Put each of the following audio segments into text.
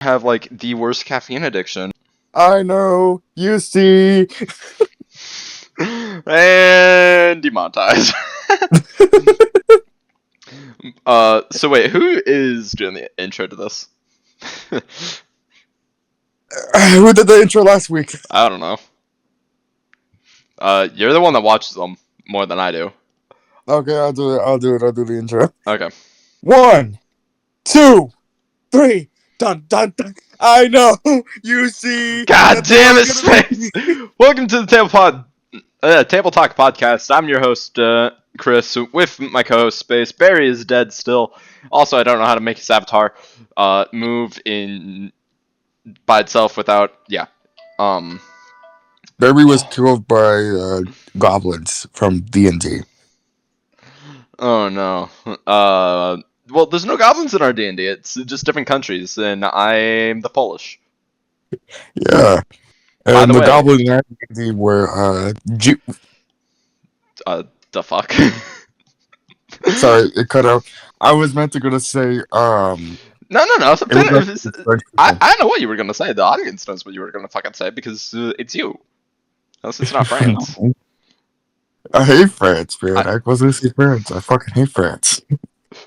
have like the worst caffeine addiction. I know. You see. And demonetized. So wait, who is doing the intro to this? Who did the intro last week? I don't know. You're the one that watches them more than I do. Okay, I'll do it. I'll do it. I'll do the intro. Okay. One, two, three. Dun dun dun. I know. You see God that they damn are it, gonna Space! be. Welcome to the Table Talk podcast. I'm your host, Chris, with my co-host Space. Barry is dead still. Also, I don't know how to make his avatar move in by itself without Um. Barry was killed by goblins from D&D. Oh no. Well, there's no goblins in our D&D. It's just different countries, and I'm the Polish. Yeah, By and the the way, goblins in D&D were the fuck. Sorry, it cut out. I was meant to gonna say No. it was I know what you were gonna say. The audience knows what you were gonna fucking say because it's you. Unless it's not France. I hate France, I, man. I wasn't say France. I fucking hate France.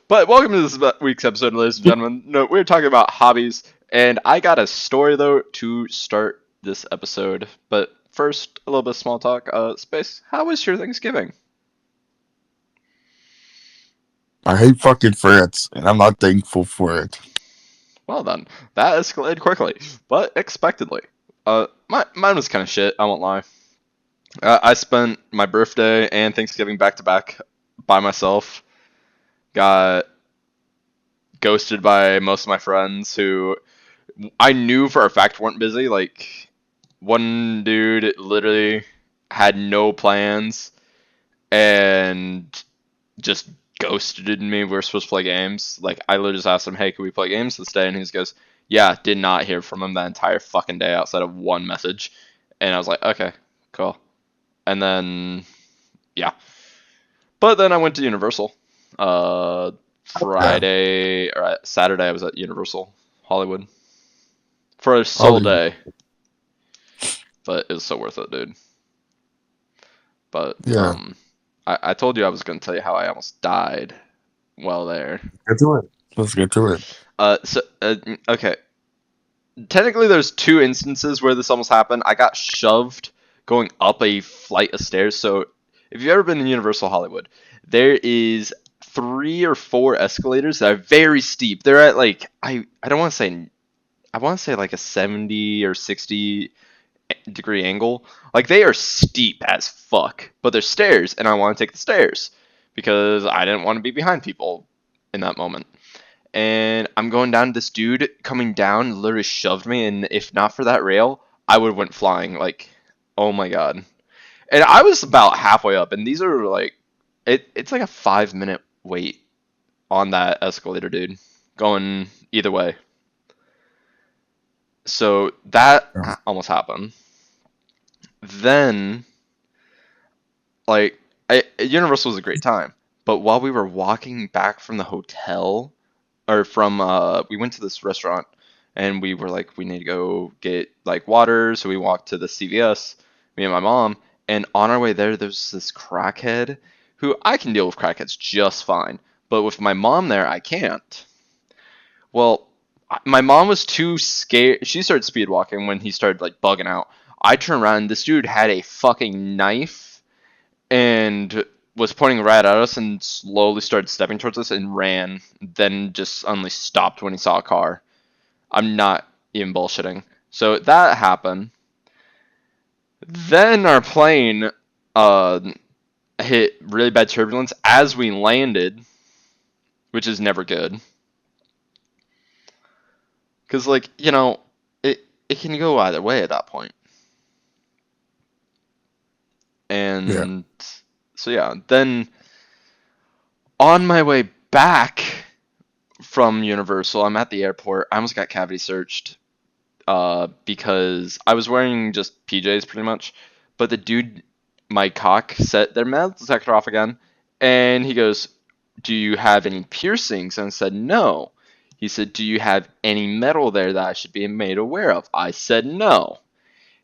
but welcome to this week's episode, ladies and gentlemen. No, we're talking about hobbies, and I got a story though to start this episode. But first, a little bit of small talk. Space. How was your Thanksgiving? I hate fucking France, and I'm not thankful for it. Well then, that escalated quickly, but expectedly. Mine was kind of shit. I won't lie. I spent my birthday and Thanksgiving back to back by myself. Got ghosted by most of my friends who I knew for a fact weren't busy. Like one dude literally had no plans and just ghosted me. We were supposed to play games. Like I literally just asked him, "Hey, can we play games this day?" And he just goes, "Yeah." Did not hear from him that entire fucking day outside of one message. And I was like, "Okay, cool." And then yeah, but then I went to Universal. Yeah, Friday or Saturday I was at Universal Hollywood for a sole Hollywood. day, but it was so worth it, dude. But Yeah, I told you I was gonna tell you how I almost died while there. get to it. Let's get to it. Okay. Technically, there's two instances where this almost happened. I got shoved going up a flight of stairs. So, if you've ever been in Universal Hollywood, there is 3 or 4 escalators that are very steep. They're at like I don't want to say I want to say like a 70 or 60 degree angle. Like they are steep as fuck, but they're stairs, and I want to take the stairs because I didn't want to be behind people in that moment. And I'm going down. This dude coming down literally shoved me, and if not for that rail, I would have went flying. Like, oh my god! And I was about halfway up, and these are like, it's like a 5 minute wait on that escalator, dude, going either way. So that Yeah. almost happened. Then, like, Universal was a great time, but while we were walking back from the hotel, or from we went to this restaurant and we were like we need to go get like water, so we walked to the CVS, me and my mom, and on our way there's this crackhead who I can deal with crackheads just fine, but with my mom there I can't. Well, my mom was too scared. She started speed walking when he started like bugging out. I turned around and this dude had a fucking knife and was pointing right at us and slowly started stepping towards us and ran, then just suddenly stopped when he saw a car. I'm not even bullshitting. So that happened. Then our plane uh, hit really bad turbulence as we landed, which is never good. Because, like, it can go either way at that point. Yeah. And so, yeah, then on my way back from Universal, I'm at the airport. I almost got cavity searched because I was wearing just PJs pretty much. But the dude, my cock, set their metal detector off again, and he goes, "Do you have any piercings?" And I said, "No." He said, do you have any metal there that I should be made aware of? I said, no.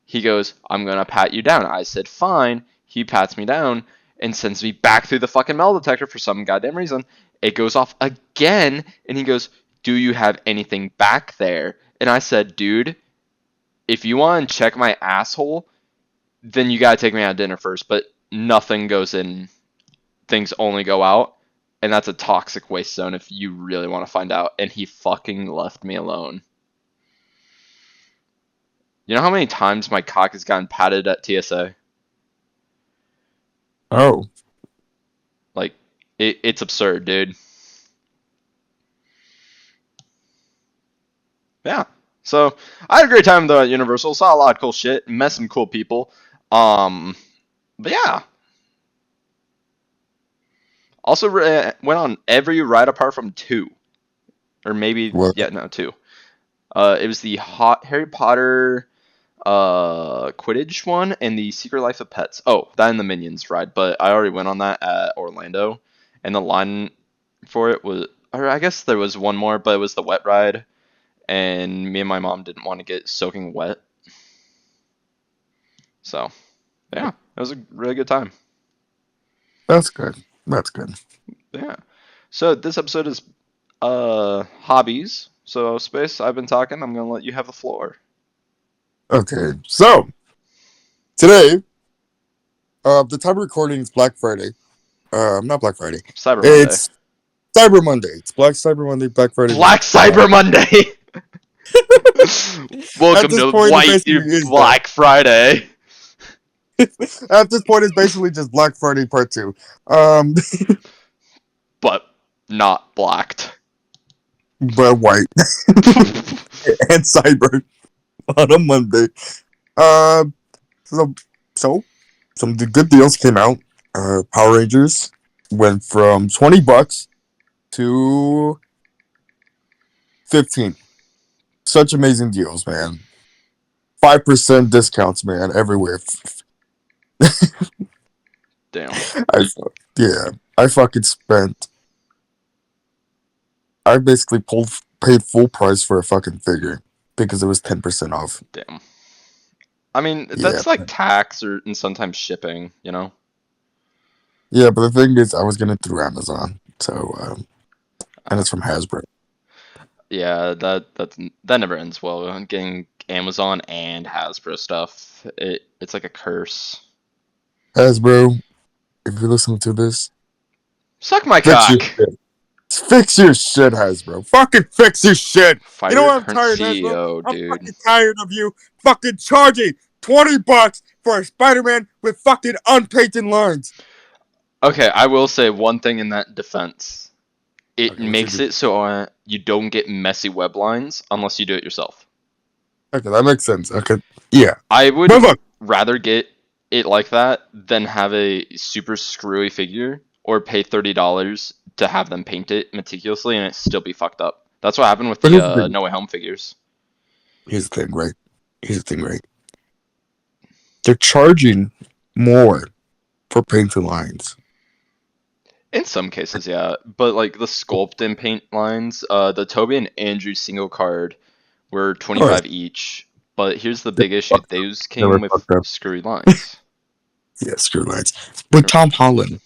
He goes, I'm going to pat you down. I said, fine. He pats me down and sends me back through the fucking metal detector for some goddamn reason. It goes off again, and he goes, do you have anything back there? And I said, dude, if you want to check my asshole, then you got to take me out to dinner first. But nothing goes in, things only go out. And that's a toxic waste zone if you really want to find out. And he fucking left me alone. You know how many times my cock has gotten patted at TSA? Oh. Like, it's absurd, dude. Yeah. So, I had a great time though at Universal. Saw a lot of cool shit. Met some cool people. But yeah. Also went on every ride apart from 2. Or maybe, What? yeah, no, 2. It was the Harry Potter Quidditch one and the Secret Life of Pets. Oh, that and the Minions ride, but I already went on that at Orlando, and the line for it was, or I guess there was one more, but it was the wet ride, and me and my mom didn't want to get soaking wet, so yeah, it was a really good time. That's good. That's good. Yeah, so this episode is hobbies. So Space, I've been talking. I'm gonna let you have the floor. Okay, so today, the time of recording is Black Friday. Not Black Friday. Cyber Monday. It's Cyber Monday. It's Black Cyber Monday, Black Friday. Black Cyber Monday. At Welcome this to point, it White basically is that. Black Friday. At this point, it's basically just Black Friday Part 2. Um, But not blacked. but white and cyber on a Monday. So, so some good deals came out. Power Rangers went from $20 to 15. Such amazing deals, man. 5% discounts, man, everywhere. Damn. I, yeah, I fucking spent. I basically paid full price for a fucking figure because it was 10% off. Damn. I mean, Yeah, that's like tax or and sometimes shipping, you know? yeah, but the thing is, I was getting it through Amazon, so and Uh, it's from Hasbro. yeah, that never ends well. Getting Amazon and Hasbro stuff. It's like a curse. Hasbro, if you're listening to this, Suck my fix your cock. shit. Fix your shit, Hasbro. Fucking fix your shit. You Fire know your what? I'm current tired, Hasbro. CEO, I'm dude. fucking tired of you fucking charging $20 for a Spider-Man with fucking unpainted lines. Okay, I will say one thing in that defense. It Okay, what's your makes do? it so you don't get messy web lines unless you do it yourself. Okay, that makes sense. Okay, yeah. I would But look, rather get it like that than have a super screwy figure or pay $30 to have them paint it meticulously and it still be fucked up. That's what happened with but the here's the thing. No Way Home figures. Here's the thing, right? Here's the thing, right? They're charging more for painted lines. In some cases, yeah, but like the sculpt and paint lines, the Toby and Andrew single card were Oh, yeah. 25 each. But here's the They big issue: fucked up. those They came were with fucked up. screwy lines. Yeah, screw lines. But Tom Holland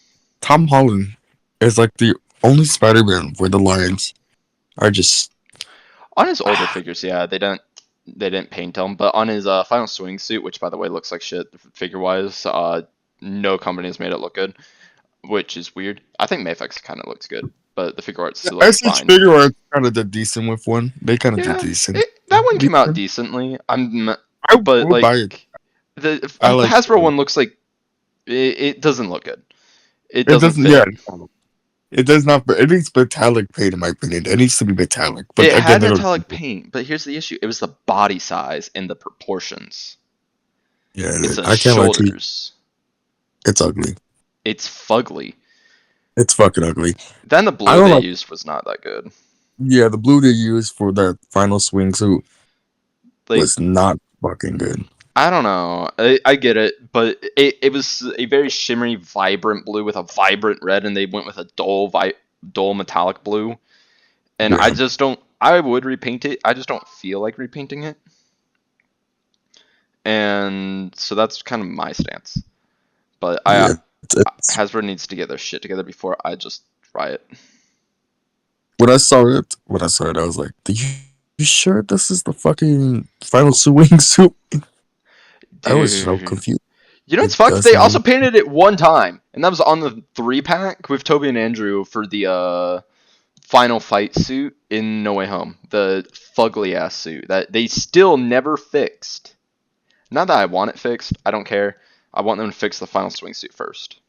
is like the only Spider-Man where the lines are just On his older figures, yeah, they didn't paint him, but on his final swing suit, which by the way looks like shit figure wise, no company has made it look good, which is weird. I think Mayfix kind of looks good, but the figure art still looks SH fine. figure art kind of did decent with one. They kind of did Yeah, decent. that one came out decently. I But will buy it. like the I like Hasbro one looks like it doesn't look good. It it. doesn't Doesn't fit. yeah. It does not. It needs metallic paint in my opinion. It needs to be metallic. But It again, had they don't. metallic paint, but here's the issue: it was the body size and the proportions. Yeah, It's the I can't lie to you. shoulders. It's ugly. It's fugly. It's fucking ugly. Then the I blue don't they like. used was not that good. Yeah, the blue they used for that final swingsuit Like, was not fucking good. I don't know. I get it, but it was a very shimmery, vibrant blue with a vibrant red, and they went with a dull metallic blue. And I Yeah, just don't. I would repaint it. I just don't feel like repainting it, and so that's kind of my stance. But Yeah, it's Hasbro needs to get their shit together before I just try it. when I saw it, I was like, "You sure this is the fucking final swing suit?" I was so Dude. confused. You know It what's fucked? does They not. also painted it one time, and that was on the 3-pack with Toby and Andrew for the final fight suit in No Way Home. The fugly ass suit that they still never fixed. Not that I want it fixed, I don't care. I want them to fix the final swing suit first.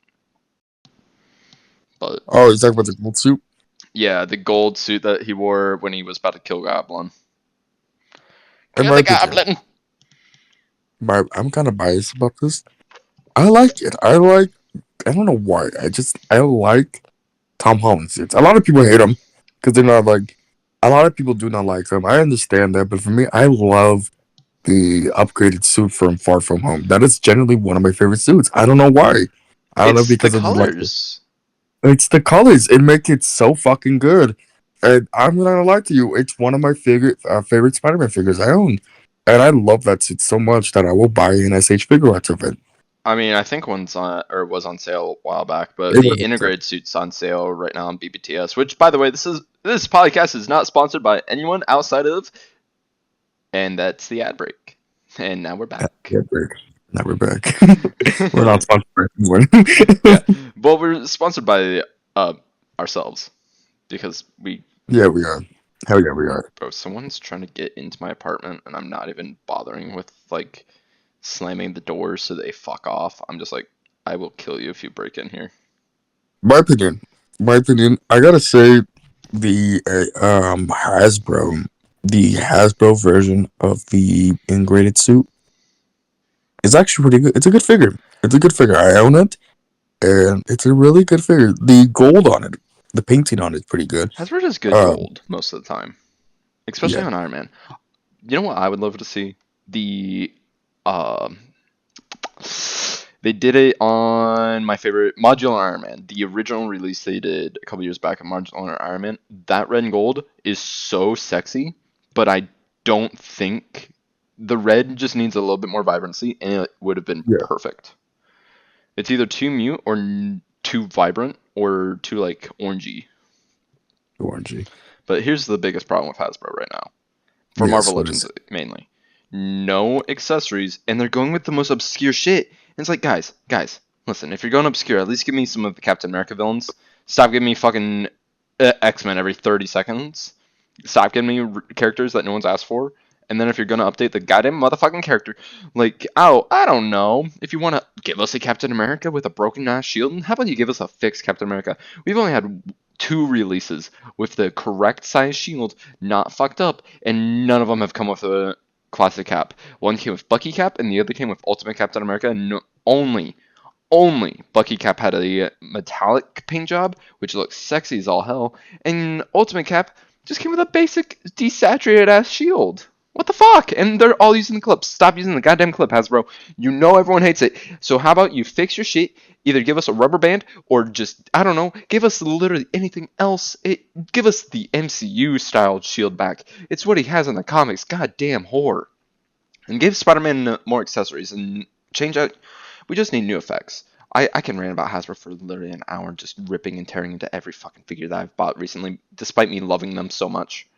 But Oh, you talking about the gold suit? yeah, the gold suit that he wore when he was about to kill Goblin. In Kill my the opinion, Goblin! I'm kind of biased about this. I like it. I like. I don't know why. I like Tom Holland suits. A lot of people hate him because they're not like. A lot of people do not like them. I understand that, but for me, I love the upgraded suit from Far From Home. That is generally one of my favorite suits. I don't know why. I don't know It's the because of the like. colors. It's the colors. It makes it so fucking good. And I'm not gonna lie to you. It's one of my favorite Spider-Man figures I own, and I love that suit so much that I will buy an SH figure out of it. I mean, I think one's on or was on sale a while back, but It the was integrated suit's on sale right now on BBTS. Which, by the way, this podcast is not sponsored by anyone outside of, and that's the ad break. And now we're back. yeah, break. Now we're back. We're not sponsored by anyone. Yeah, well, we're sponsored by uh ourselves because we. Yeah, we are. Hell yeah, we are. Bro, someone's trying to get into my apartment, and I'm not even bothering with like slamming the doors so they fuck off. I'm just like, I will kill you if you break in here. My opinion. My opinion. I gotta say, the Hasbro version of the integrated suit is actually pretty good. It's a good figure. It's a good figure. I own it, and it's a really good figure. The gold on it, the painting on it is pretty good. Hasbro does good Um, gold most of the time, especially yeah, on Iron Man. You know what I would love to see? The um they did it on my favorite Modular Iron Man. The original release they did a couple years back of Modular Iron Man. That red and gold is so sexy, but I don't think the red just needs a little bit more vibrancy, and it would have been yeah, perfect. It's either too mute or too vibrant or too like orangey. orangey. But here's the biggest problem with Hasbro right now. For Marvel Yes, what Legends is it? mainly. No accessories, and they're going with the most obscure shit. And it's like, guys, listen, if you're going obscure, at least give me some of the Captain America villains. Stop giving me fucking X-Men every 30 seconds. Stop giving me characters that no one's asked for. And then if you're gonna update the goddamn motherfucking character, like, oh, I don't know. If you want to give us a Captain America with a broken ass shield, how about you give us a fixed Captain America? We've only had 2 releases with the correct size shield, not fucked up, and none of them have come with a classic cap. One came with Bucky cap, and the other came with Ultimate Captain America. And only Bucky cap had a metallic paint job, which looks sexy as all hell, and Ultimate Cap just came with a basic desaturated ass shield. What the fuck? And they're all using the clips. Stop using the goddamn clip, Hasbro. You know everyone hates it. So how about you fix your shit? Either give us a rubber band or just, I don't know, give us literally anything else. Give us the MCU styled shield back. It's what he has in the comics. Goddamn whore. And give Spider-Man more accessories and change out. We just need new effects. I can rant about Hasbro for literally an hour, just ripping and tearing into every fucking figure that I've bought recently, despite me loving them so much.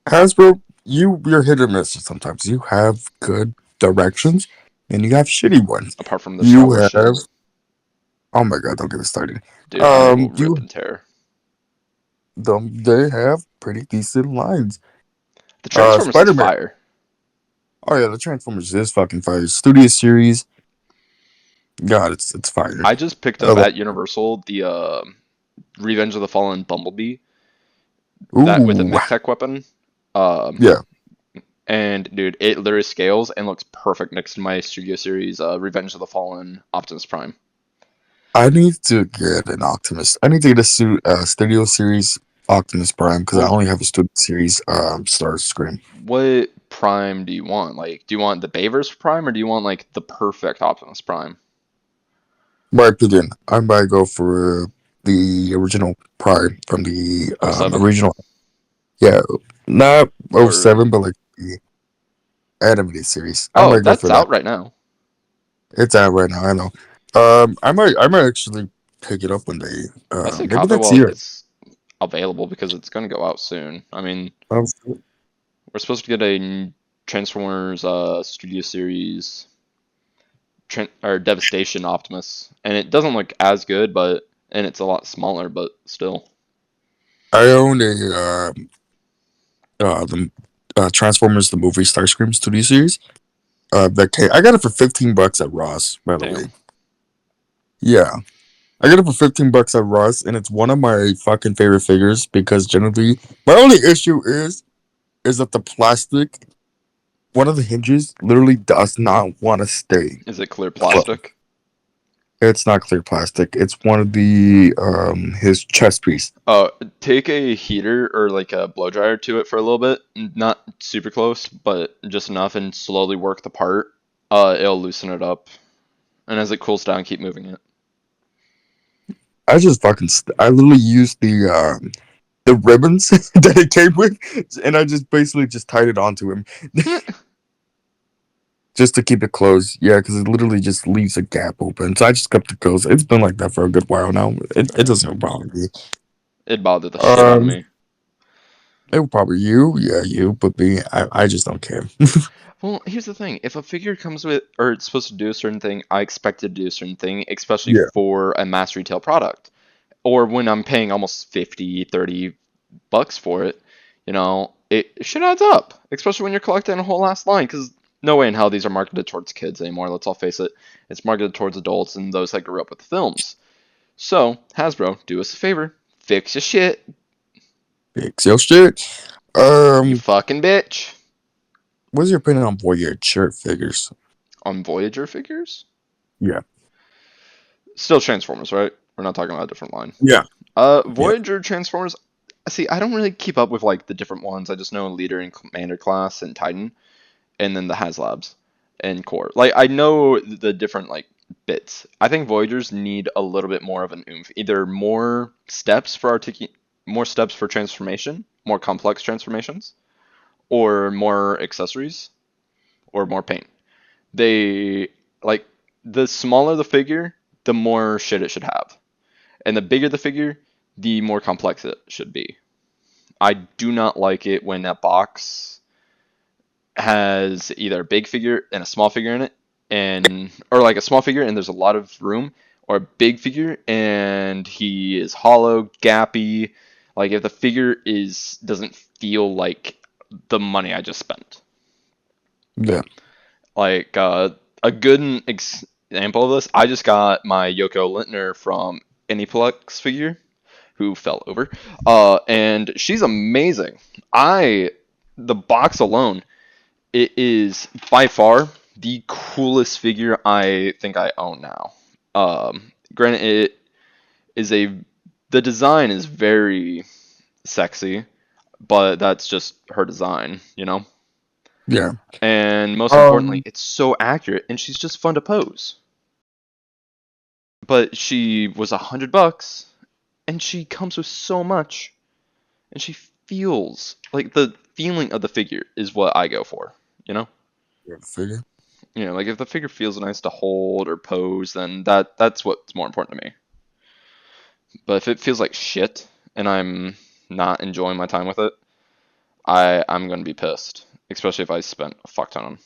Hasbro, you're hit or miss sometimes. You have good directions, and you have shitty ones. Apart from the Star You Wars shit, have. Oh my god! Don't get me started. dude, I will rip You and tear. they have pretty decent lines. The Transformers is Spider Man. fire. Oh yeah, the Transformers is fucking fire. Studio series, God, it's fire. I just picked I up love at Universal the Revenge of the Fallen Bumblebee, that with a Ooh, mech tech weapon. Um, yeah. and dude, it literally scales and looks perfect next to my Studio Series Revenge of the Fallen Optimus Prime. I need to get an Optimus. I need to get Studio Series Optimus Prime because I Well, only have a Studio Series Star Scream. what Prime do you want? Like, do you want the Bayverse Prime or do you want like the perfect Optimus Prime? My opinion, I might go for the original Prime from the Oh seven. original. Yeah, not Or '07, but like the animated series. I oh, might go for that's that. out right now. It's out right now. I know. I might actually pick it up one day. I say Maybe cop it next while year. it's available because it's going to go out soon. I mean, Um, we're supposed to get a Transformers Studio Series or Devastation Optimus, and it doesn't look as good, but and it's a lot smaller, but still. I own the Transformers the movie Starscream Studio Series. I got it for $15 at Ross. By the way, Damn. yeah, I got it for $15 at Ross, and it's one of my fucking favorite figures because generally my only issue is that the plastic, one of the hinges, literally does not want to stay Is it clear closed. plastic? It's not clear plastic. It's one of the his chest piece. Uh, Take a heater or like a blow dryer to it for a little bit, not super close, but just enough, and slowly work the part. It'll loosen it up, and as it cools down, keep moving it. I literally used the ribbons that it came with, and I just basically just tied it onto him just to keep it closed. Yeah, because it literally just leaves a gap open. So I just kept it closed. It's been like that for a good while now. It Yeah. doesn't bother me. It bothered the shit out of Um, me. it would probably you, yeah, you, but me, I just don't care. Well, here's the thing. If a figure comes with, or it's supposed to do a certain thing, I expect it to do a certain thing, especially Yeah, for a mass retail product. Or when I'm paying almost 50, $30 for it, it shit adds up, especially when you're collecting a whole ass line, because no way in hell these are marketed towards kids anymore, let's all face it. It's marketed towards adults and those that grew up with the films. So, Hasbro, do us a favor. Fix your shit, fix your shit. you Um, fucking bitch. what's your opinion on Voyager figures? On Voyager figures? Yeah, Still Transformers, right? We're not talking about a different line. yeah, yeah, Voyager Transformers. See, I don't really keep up with like the different ones. I just know Leader and Commander Class and Titan, and then the HasLabs and Core. Like I know the different like bits. I think Voyagers need a little bit more of an oomph. Either more steps for transformation, more complex transformations, or more accessories, or more paint. They like the smaller the figure, the more shit it should have. And the bigger the figure, the more complex it should be. I do not like it when that box has either a big figure and a small figure in it, and or like a small figure and there's a lot of room, or a big figure and he is hollow, gappy. Like if the figure is doesn't feel like the money I just spent. yeah. Like a good example of this, I just got my Yoko Lintner from Aniplex figure who fell over. And she's amazing. The box alone, it is by far the coolest figure I think I own now. Granted, it is the design is very sexy, but that's just her design. Yeah. And most importantly, Um, it's so accurate, and she's just fun to pose. But she was $100, and she comes with so much, and she feels like the feeling of the figure is what I go for. You know, yeah, figure. like if the figure feels nice to hold or pose, then that's what's more important to me. But if it feels like shit and I'm not enjoying my time with it, I'm gonna be pissed, especially if I spent a fuck ton on them.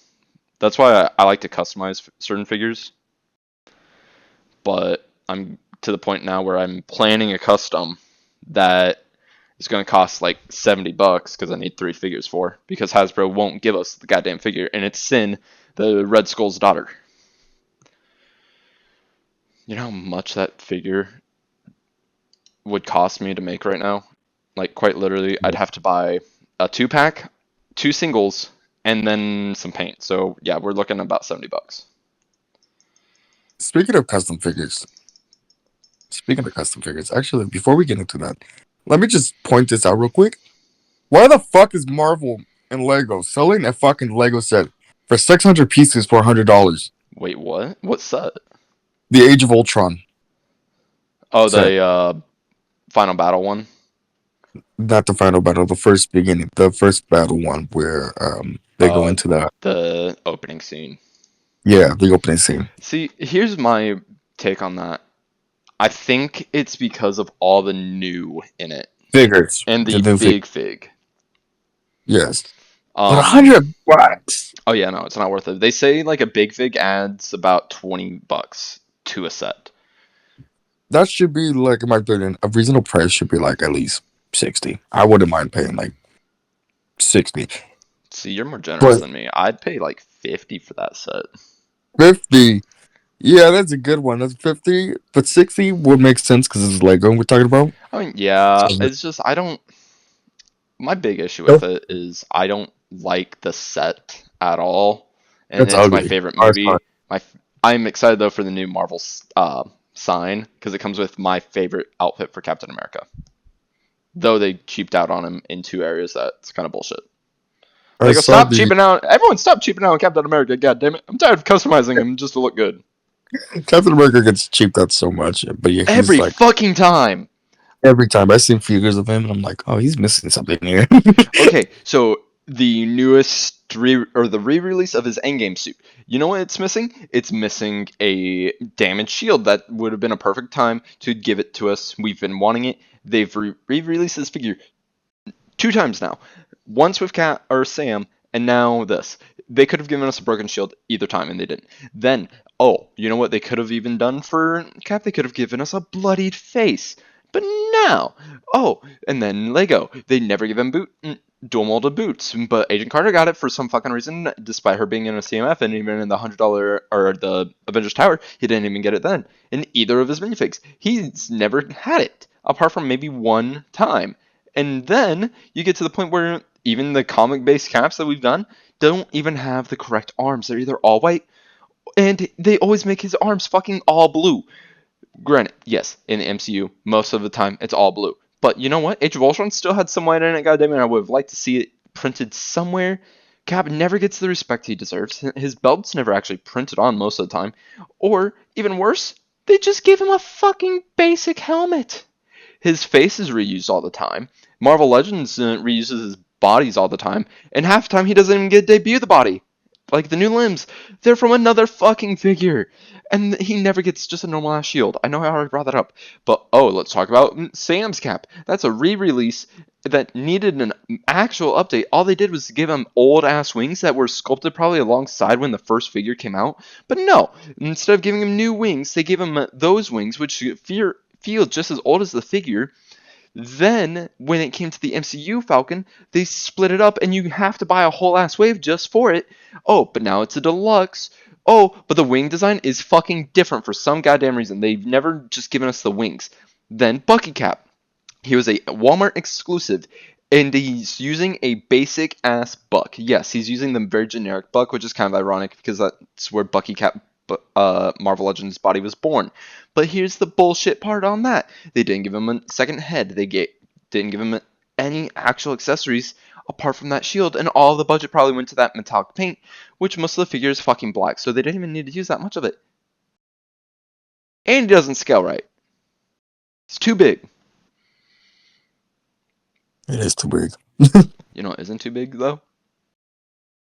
That's why I like to customize certain figures, but I'm to the point now where I'm planning a custom that is going to cost like $70 because I need 3 figures for because Hasbro won't give us the goddamn figure, and it's Sin, the Red Skull's daughter. You know how much that figure would cost me to make right now? Like quite literally, I'd have to buy a 2 pack, 2 singles, and then some paint. So yeah, we're looking at about $70. Speaking of custom figures, actually, before we get into that, let me just point this out real quick. Why the fuck is Marvel and Lego selling a fucking Lego set for 600 pieces for $100? Wait, what? What set? The Age of Ultron Oh, set. the Final Battle one. not the final battle, the first beginning, the first battle one where they go Uh, into the the opening scene. yeah, the opening scene. See, here's my take on that. I think it's because of all the new in it Figures. and The the new fig big fig. yes. But Um, $100. oh yeah, no, it's not worth it. They say like a big fig adds about $20 to a set. That should be like in my opinion, a reasonable price should be like at least 60. I wouldn't mind paying like 60. See, you're more generous But than me. I'd pay like 50 for that set. 50, yeah, that's a good one. That's 50, but 60 would make sense because it's Lego we're talking about. I mean, yeah, So it's just I don't. My big issue with that's it is I don't like the set at all, and that's it's my ugly. favorite Ours fine. movie. I'm excited though for the new Marvel sign because it comes with my favorite outfit for Captain America. Though they cheaped out on him in two areas, that's kind of bullshit. I Lego, saw stop the cheaping out! Everyone, stop cheaping out on Captain America! God damn it! I'm tired of customizing him just to look good Captain America gets cheaped out so much, but yeah, he's every like fucking time. every time I see figures of him, and I'm like, oh, he's missing something here. Okay, so the newest the re-release of his Endgame suit. You know what it's missing? It's missing a damaged shield. That would have been a perfect time to give it to us. We've been wanting it. They've re-released this figure two times now. Once with Cat or Sam, and now this. They could have given us a broken shield either time, and they didn't. Then, oh, you know what they could have even done for Cap? They could have given us a bloodied face. But now, oh, and then Lego. They never give him dual molded boots, but Agent Carter got it for some fucking reason, despite her being in a CMF and even in the $100 or the Avengers Tower, he didn't even get it then. In either of his minifigs, he's never had it apart from maybe one time. And then you get to the point where even the comic based caps that we've done don't even have the correct arms. They're either all white and they always make his arms fucking all blue. Granted, yes, in the MCU, most of the time it's all blue. But you know what? Age of Ultron still had some white in it, goddammit. I would have liked to see it printed somewhere. Cap never gets the respect he deserves. His belt's never actually printed on most of the time. Or, even worse, they just gave him a fucking basic helmet. His face is reused all the time. Marvel Legends reuses his bodies all the time, and half the time he doesn't even get to debut the body. Like the new limbs, they're from another fucking figure, and he never gets just a normal ass shield. I know I already brought that up, but oh, let's talk about Sam's cap. That's a re-release that needed an actual update. All they did was give him old ass wings that were sculpted probably alongside when the first figure came out. But no, instead of giving him new wings, they gave him those wings, which feel just as old as the figure. Then, when it came to the MCU Falcon, they split it up and you have to buy a whole ass wave just for it. Oh, but now it's a deluxe. Oh, but the wing design is fucking different for some goddamn reason. They've never just given us the wings. Then, Bucky Cap. He was a Walmart exclusive, and he's using a basic ass buck. Yes, he's using the very generic buck, which is kind of ironic because that's where Bucky Cap Marvel Legends body was born. But here's the bullshit part on that: they didn't give him a second head. Didn't give him any actual accessories apart from that shield, and all the budget probably went to that metallic paint, which most of the figure is fucking black, so they didn't even need to use that much of it. And he doesn't scale right. It's too big. it is too big. You know, it isn't too big though.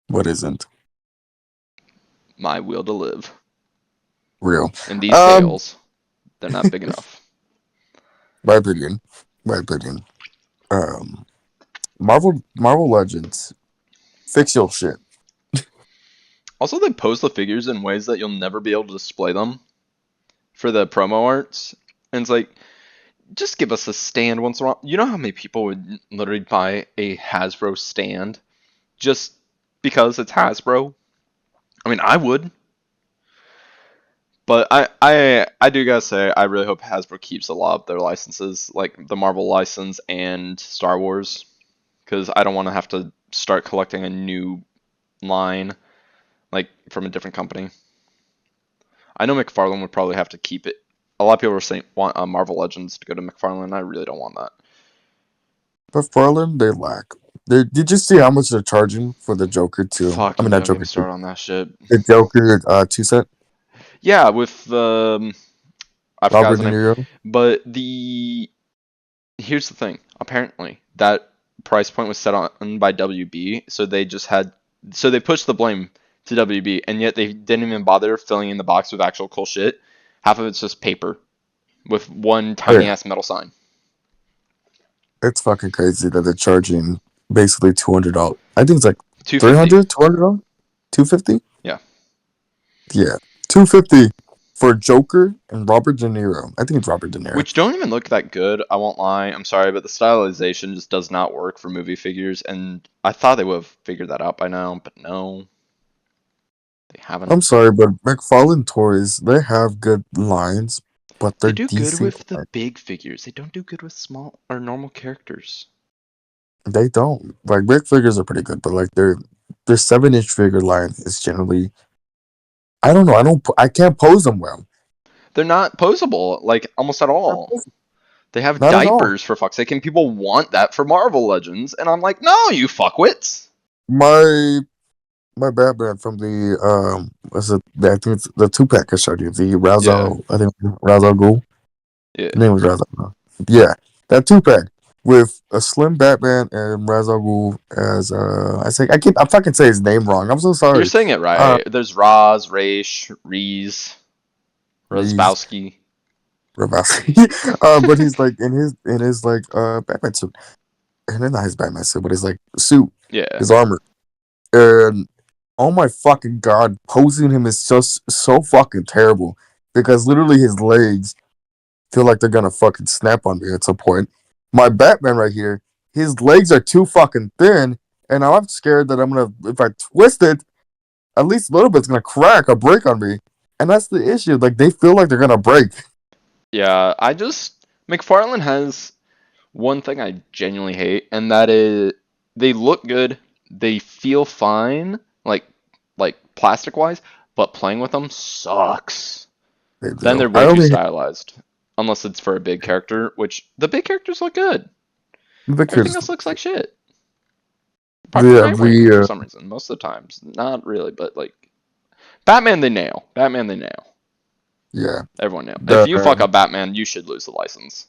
What isn't My will to live. real? And these Um, scales, they're not big enough. my opinion, my opinion. Um, Marvel Legends, fix your shit. Also, they pose the figures in ways that you'll never be able to display them for the promo arts. And it's like, just give us a stand once in a while. You know how many people would literally buy a Hasbro stand just because it's Hasbro? I mean, I would. But I do gotta say, I really hope Hasbro keeps a lot of their licenses, like the Marvel license and Star Wars, because I don't want to have to start collecting a new line, like from a different company. I know McFarlane would probably have to keep it. A lot of people are saying want Marvel Legends to go to McFarlane. I really don't want that. But Farland, they lack. Did you see how much they're charging for the Joker two? I mean, Fucking not don't get me Joker two. started on that shit. The Joker two set. Yeah, with I forgot Robert his De name, Niro. but the here's the thing. Apparently, that price point was set on by WB, so they pushed the blame to WB, and yet they didn't even bother filling in the box with actual cool shit. Half of it's just paper with one tiny Yeah, ass metal sign. it's fucking crazy that they're charging basically $200. I think it's like 250. 300, $200, 250. Yeah. Yeah, 250 for Joker and Robert De Niro. I think it's Robert De Niro. Which don't even look that good, I won't lie. I'm sorry, but the stylization just does not work for movie figures, and I thought they would have figured that out by now, but no, they haven't. I'm sorry, but McFarlane Toys, they have good lines, but They they're do good DC with the lines. big figures. They don't do good with small or normal characters. They don't. Like big figures are pretty good, but like their 7-inch figure line is generally, I don't know. I can't pose them well. They're not posable, like, almost at all. They have Not at all. diapers, for fuck's sake, and people want that for Marvel Legends, and I'm like, no, you fuckwits. My my Batman from the was it? I think it's the 2-pack I showed you. The Yeah, Razo, I think Razo Ghoul. yeah. The name was Razo. Yeah, that 2-pack with a slim Batman and Ra's al Ghul as I fucking say his name wrong. I'm so You're sorry. saying it Uh, right. There's Roz, Raish, Reese, Reese Rosbowski. Rabowski. But he's like in his like Batman suit, and then not his Batman suit, but his like suit, Yeah. his armor, and oh my fucking god, posing him is just so fucking terrible because literally his legs feel like they're gonna fucking snap on me at some point. My Batman right here, his legs are too fucking thin, and I'm scared that I'm gonna, if I twist it, at least a little bit's gonna crack or break on me. And that's the issue. Like they feel like they're gonna break. Yeah, McFarlane has one thing I genuinely hate, and that is they look good, they feel fine, like plastic wise, but playing with them sucks. They Then do. they're I way too only stylized, unless it's for a big character, which the big characters look good. the Everything kids, else looks like shit, apart from the Nightwing for the some reason. Most of the times, not really, but like Batman, they nail. Batman, they nail. yeah, Everyone nail. If the you fuck up Batman, you should lose the license.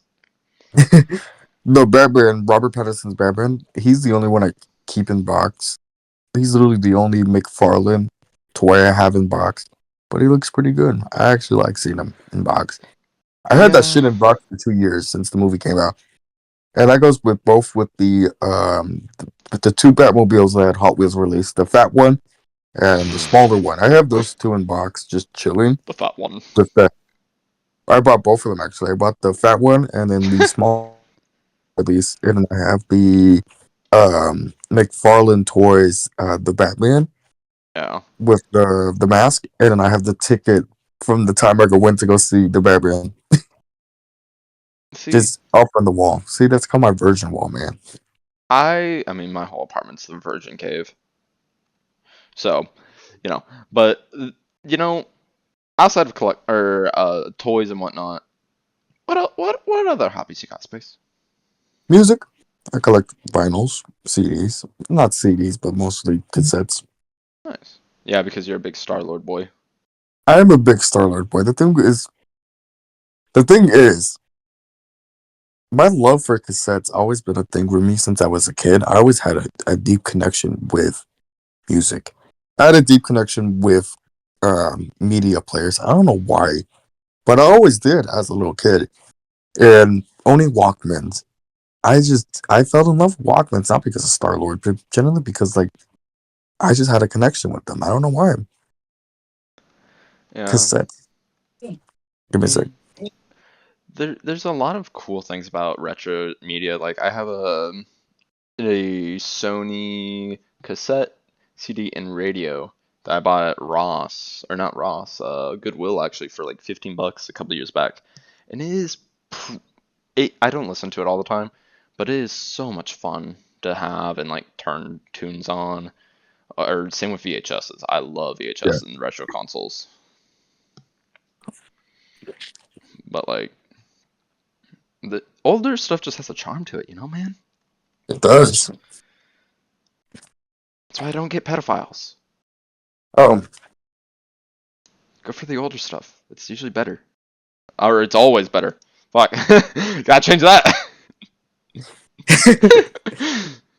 no Batman, Robert Pattinson's Batman. He's the only one I keep in box. He's literally the only McFarlane toy I have in box. But he looks pretty good. I actually like seeing him in box. I had that Yeah, shit in box for 2 years since the movie came out, and that goes with both with the two Batmobiles that Hot Wheels released, the fat one and the smaller one. I have those two in box, just chilling. the fat one. With the I bought both of them actually. I bought the fat one and then the small release, and then I have the McFarlane Toys, the Batman Yeah. with the mask, and then I have the ticket from the time I went to go see the Batman, See, just up on the wall. See, that's called my virgin wall, man. I mean, my whole apartment's the Virgin Cave. So, you know, but you know, outside of collect or toys and whatnot, what other hobbies you got, Space? Music. I collect vinyls, CDs. Not CDs, but mostly cassettes. Nice. Yeah, because you're a big Star Lord boy. I am a big Starlord boy. The thing is, my love for cassettes always been a thing with me since I was a kid. I always had a deep connection with music. I had a deep connection with media players. I don't know why, but I always did as a little kid. And owning Walkmans, I fell in love with Walkmans not because of Star Lord, but generally because like I just had a connection with them. I don't know why. Yeah. Cassettes. Give I me a sec. mean, there's a lot of cool things about retro media. Like I have a Sony cassette, CD, and radio that I bought at Ross, or not Ross, Goodwill actually for like 15 bucks a couple years back. And I don't listen to it all the time, but it is so much fun to have and like turn tunes on. Or same with VHSs. I love Yeah, VHS and retro consoles. But like the older stuff just has a charm to it, man? it does. That's why I don't get pedophiles. Oh, Go for the older stuff. It's usually better. Or it's always better. Fuck. Gotta change that.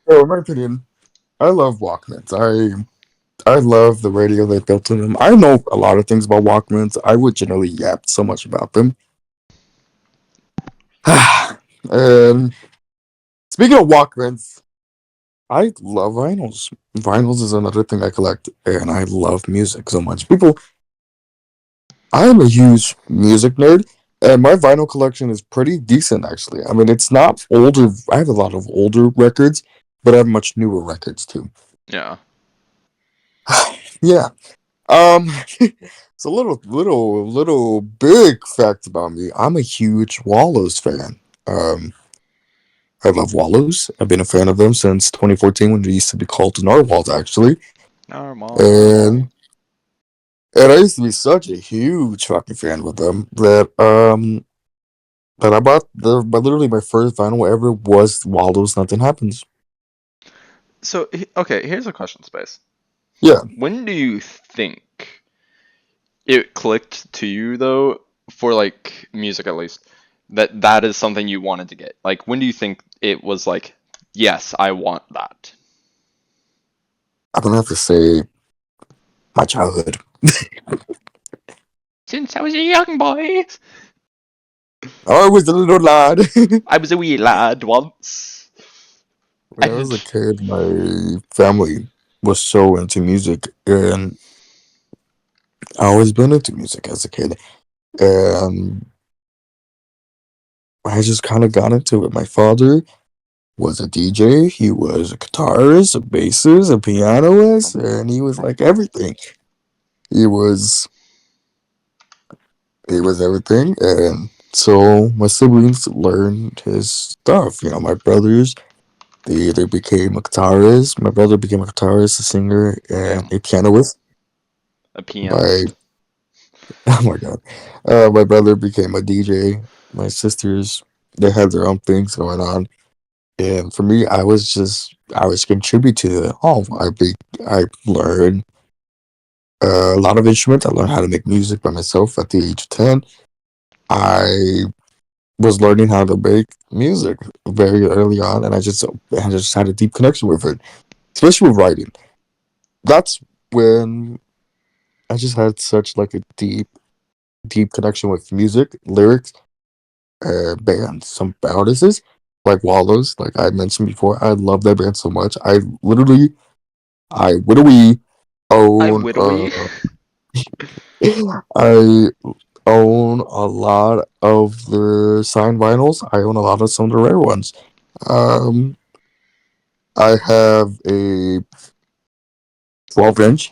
So, in my opinion, I love Walkmans. I love the radio they built in them. I know a lot of things about Walkmans. I would generally yap so much about them. And speaking of Walkmans, I love vinyls. Vinyls is another thing I collect, and I love music so much. I'm a huge music nerd, and my vinyl collection is pretty decent, actually. I mean, it's not older. I have a lot of older records, but I have much newer records too. Yeah. Yeah. It's a little big fact about me. I'm a huge Wallows fan. Um, I love Wallows. I've been a fan of them since 2014 when they used to be called the Narwhals, actually. Normal. And and I used to be such a huge fucking fan with them that I bought but literally my first vinyl ever was Wallows. Nothing happens. So, okay, here's a question, Space. Yeah, When do you think it clicked to you, though, for like music at least, that that is something you wanted to get? Like, when do you think it was like, yes, I want that? I'm gonna have to say my childhood. Since I was a young boy, I was a little lad. I was a wee lad once. When I was And a kid, my family was so into music, and I always been into music as a kid, and I just kind of got into it. My father was a DJ. He was a guitarist, a bassist, a pianist, and he was like everything. He was he was everything, and so my siblings learned his stuff. You know, my brothers they either became a guitarist. My brother became a guitarist, a singer, and damn, a pianist. a My pianist. oh my god, my brother became a DJ. My sisters they had their own things going on, and for me, I was contribute to it. I learned a lot of instruments. I learned how to make music by myself at the age of 10. I was learning how to make music very early on, and I just had a deep connection with it, especially with writing. That's when I just had such like a deep connection with music, lyrics, bands, some artists like Wallows, like I mentioned before. I love that band so much. I literally I own widowy. I own a lot of the signed vinyls. I own a lot of some of the rare ones. Um, I have a 12-inch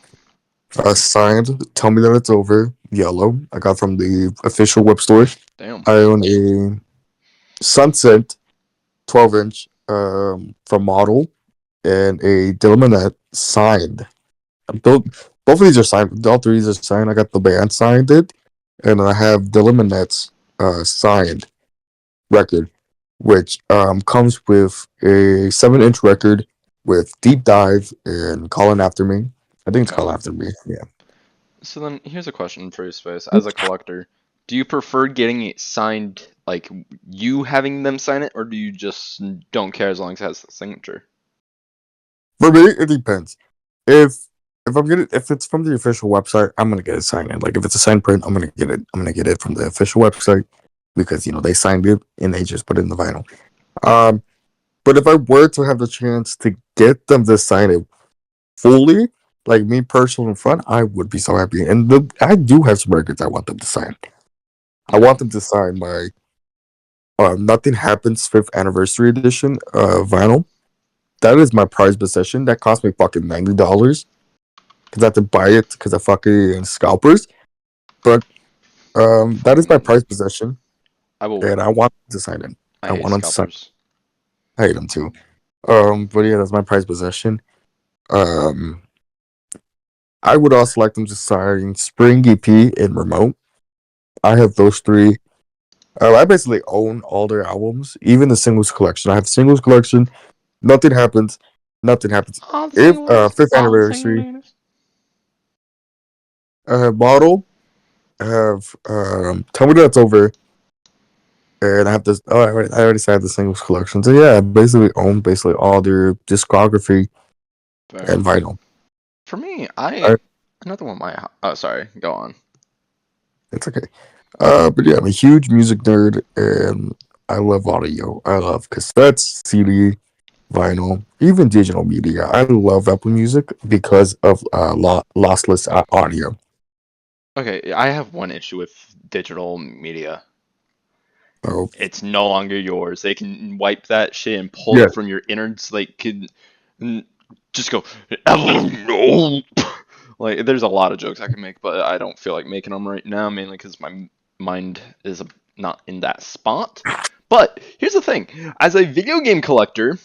signed. Tell me that it's over. Yellow. I got from the official web store. Damn. I own a Sunset 12-inch from Model and a Dylan signed. Both of these are signed. All three of these are signed. I got the band signed it, and I have Dylan Minette's signed record, which comes with a 7-inch record with Deep Dive and Calling After Me. I think it's Okay. Calling After Me. Yeah. So then here's a question for you, Space. As a collector, do you prefer getting it signed, like you having them sign it, or do you just don't care as long as it has the signature? For me, it depends. If if it's from the official website, I'm gonna get it signed. In. Like if it's a signed print, I'm gonna get it. I'm gonna get it from the official website because they signed it and they just put it in the vinyl. Um, but if I were to have the chance to get them to sign it fully, like me personally in front, I would be so happy. And I do have some records I want them to sign. I Okay. want them to sign my Nothing Happens fifth anniversary edition vinyl. That is my prized possession. That cost me fucking $90 because I had to buy it because of fucking scalpers. But that is my Fucking, prized possession, I will. and I want them to sign it. I I hate want them to sign. scalpers. I hate them too. But yeah, that's my prized possession. Um, I would also like them to sign Spring EP and Remote. I have those three. I basically own all their albums, even the singles collection. I have the singles collection. Nothing happens. Nothing happens. All the If single ladies. fifth All the single anniversary, ladies. I have Bottle. I have Tell Me That's Over, and I have this. Oh, I already said the singles collection. So yeah, I basically own basically all their discography Fair. and vinyl. For me, I I, another one. My oh, sorry. Go on. it's okay. But yeah, I'm a huge music nerd, and I love audio. I love cassettes, CD, vinyl, even digital media. I love Apple Music because of lossless audio. Okay, I have one issue with digital media. Oh It's no longer yours. They can wipe that shit and pull yeah, it from your innards. Like, can just go. Oh no! Like, there's a lot of jokes I can make, but I don't feel like making them right now, mainly because my mind is not in that spot. But here's the thing: as a video game collector,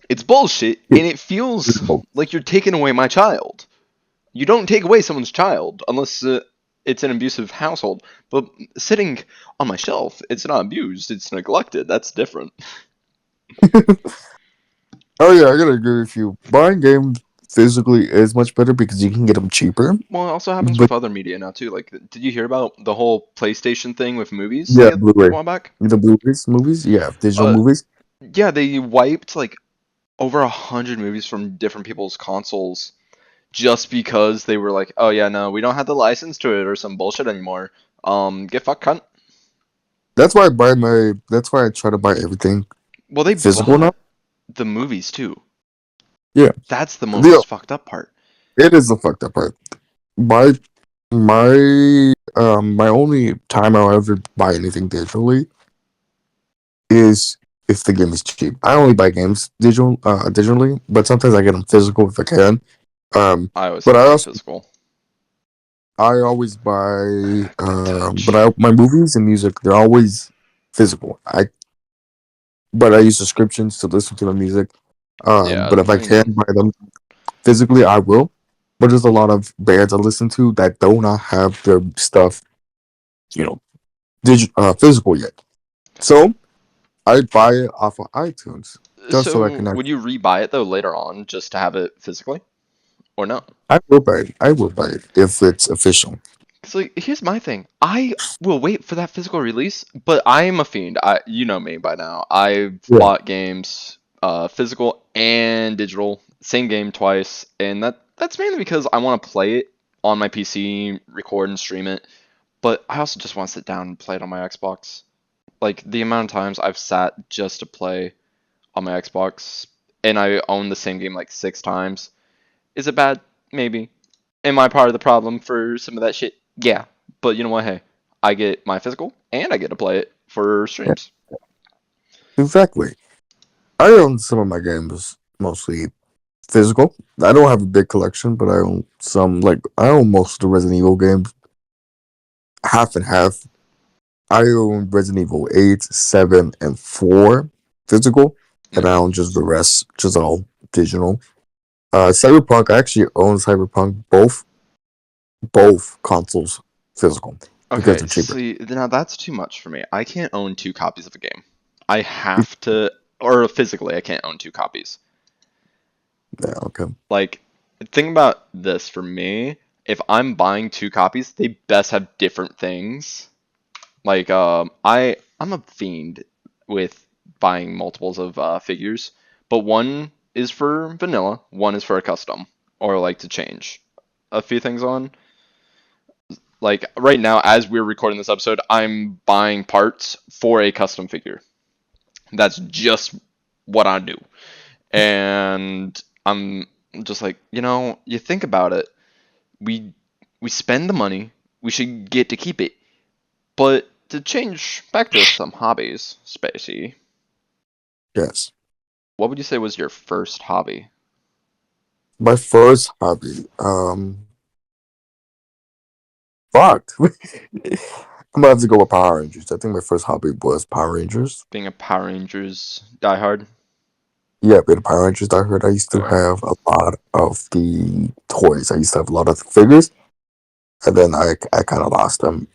it's bullshit, and it feels yeah. like you're taking away my child. You don't take away someone's child unless it's an abusive household. But sitting on my shelf, it's not abused, it's neglected. That's different. Oh yeah, I gotta agree with you. Buying games physically is much better because you can get them cheaper. Well, it also happens But with other media now too. Like, did you hear about the whole PlayStation thing with movies yeah, a Blu-ray, while back? the Blu-rays movies, yeah, digital Uh, movies. yeah, they wiped like over 100 movies from different people's consoles just because they were like, oh yeah, no, we don't have the license to it or some bullshit anymore. Get fucked, cunt. That's why I buy my. That's why I try to buy everything Well, they physical now. bought the movies too. Yeah, That's the the most fucked up part. it is the fucked up part. My my only time I'll ever buy anything digitally is if the game is cheap. I only buy games digitally, but sometimes I get them physical if I can. Um, I always but have I mine also physical. I always buy That but touch. I my movies and music they're always physical. I use subscriptions to listen to the music. Yeah, But if I same. can buy them physically, I will. But there's a lot of bands I listen to that do not have their stuff, you know, physical yet. So I buy it off of iTunes just so I So, can. would you rebuy it though later on just to have it physically, or no? I will buy it. I will buy it if it's official. Because like, here's my thing. I will wait for that physical release, but I am a fiend. You know me by now. I've Yeah, bought games, physical and digital, same game twice, and that's mainly because I want to play it on my PC, record and stream it. But I also just want to sit down and play it on my Xbox. Like the amount of times I've sat just to play on my Xbox, and I own the same game like 6 times. Is it bad? Maybe. Am I part of the problem for some of that shit? Yeah. But you know what? Hey, I get my physical, and I get to play it for yeah, streams. exactly. I own some of my games mostly physical. I don't have a big collection, but I own some. Like I own most of the Resident Evil games, half and half. I own Resident Evil 8, 7, and 4 physical, and I Okay. own just the rest, just all digital. Cyberpunk, I actually own Cyberpunk both consoles physical because Okay. they're cheaper. See, now that's too much for me. I can't own 2 copies of a game. I have to, or physically, I can't own 2 copies. Yeah, okay. Like, think about this for me. If I'm buying 2 copies, they best have different things. Like I'm a fiend with buying multiples of figures, but one is for vanilla, one is for a custom, or like to change a few things on. Like right now, as we're recording this episode, I'm buying parts for a custom figure. That's just what I do, and I'm just like, you think about it. We we spend the money, we should get to keep it. But to change back to some hobbies, Spacey, Yes. what would you say was your first hobby? My first hobby, fuck. I'm gonna have to go with Power Rangers. I think my first hobby was Power Rangers. Being a Power Rangers diehard? Yeah, being a Power Rangers, I heard I used to Fair. have a lot of the toys. I used to have a lot of the figures, and then I kind of lost them.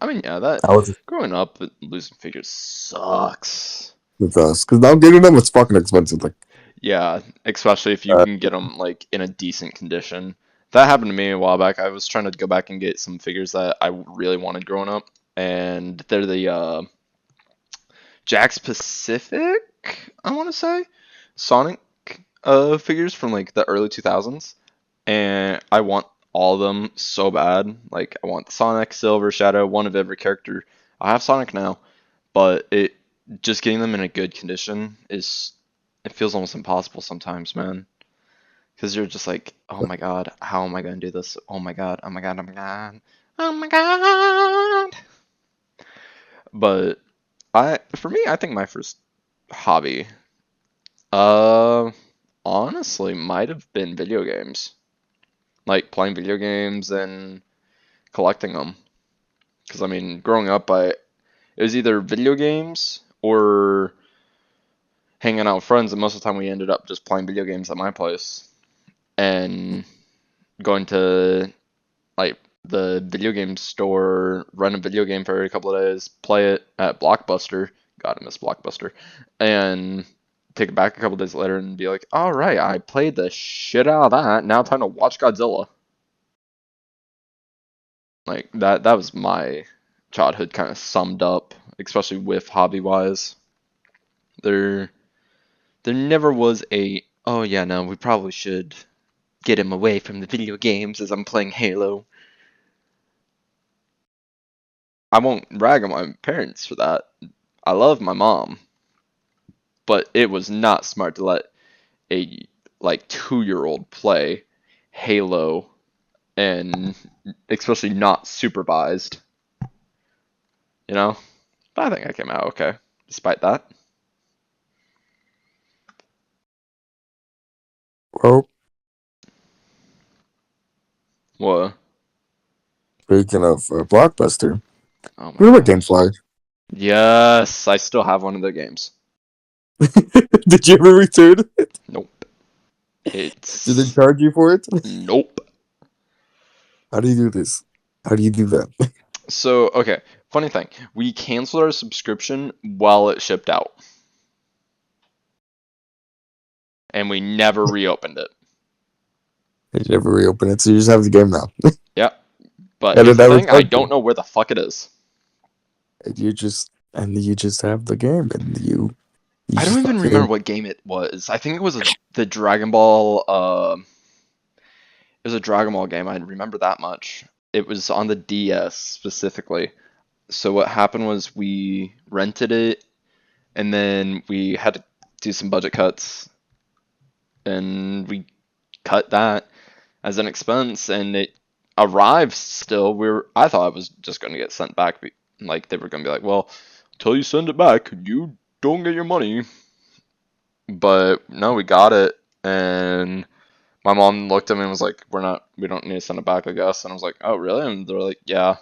I mean, yeah, that I was growing up losing figures sucks. because now getting them is fucking expensive. Like, Yeah, especially if you uh, can get them like in a decent condition. That happened to me a while back. I was trying to go back and get some figures that I really wanted growing up, and they're the Jack's Pacific, I want to say, Sonic figures from like the early 2000s, and I want all of them so bad. Like I want Sonic, Silver, Shadow, one of every character. I have Sonic now, but it just getting them in a good condition is it feels almost impossible sometimes, man. Because you're just like, oh my god, how am I gonna do this? Oh my god, oh my god, oh my god, oh my god. But for me, I think my first hobby, uh, honestly, might have been video games. Like playing video games and collecting them. Because I mean, growing up, it was either video games or hanging out with friends, and most of the time we ended up just playing video games at my place and going to like the video game store, run a video game for a couple of days, play it at Blockbuster. God, I miss Blockbuster, and take it back a couple of days later and be like, all right, I played the shit out of that. Now time to watch Godzilla. Like that was my childhood kind of summed up, especially with hobby wise. There there never was a oh yeah, no, we probably should get him away from the video games as I'm playing Halo. I won't rag on my parents for that. I love my mom, but it was not smart to let a like 2-year-old play Halo and especially not supervised, you know? But I think I came out okay despite that. Well, What? speaking of Blockbuster, Oh my what about god. GameFly? Yes, I still have one of their games. Did you ever return it? Nope. Did they It's charge you for it? nope. How do you do this? How do you do that? So, okay, funny thing. We canceled our subscription while it shipped out, and we never reopened it. Did you ever reopen it? So you just have the game now, Yeah, but and it here's the never thing, I charged don't you. know where the fuck it is. And you just have the game, and you I don't just even remember fucking what game it was. I think it was the Dragon Ball. It was a Dragon Ball game. I remember that much. It was on the DS specifically. So what happened was we rented it, and then we had to do some budget cuts, and we cut that as an expense, and it arrived still. I thought it was just going to get sent back. Like they were going to be like, well, until you send it back, you don't get your money. But no, we got it, and my mom looked at me and was like, we don't need to send it back, I guess. And I was like, oh really? And they're like, yeah.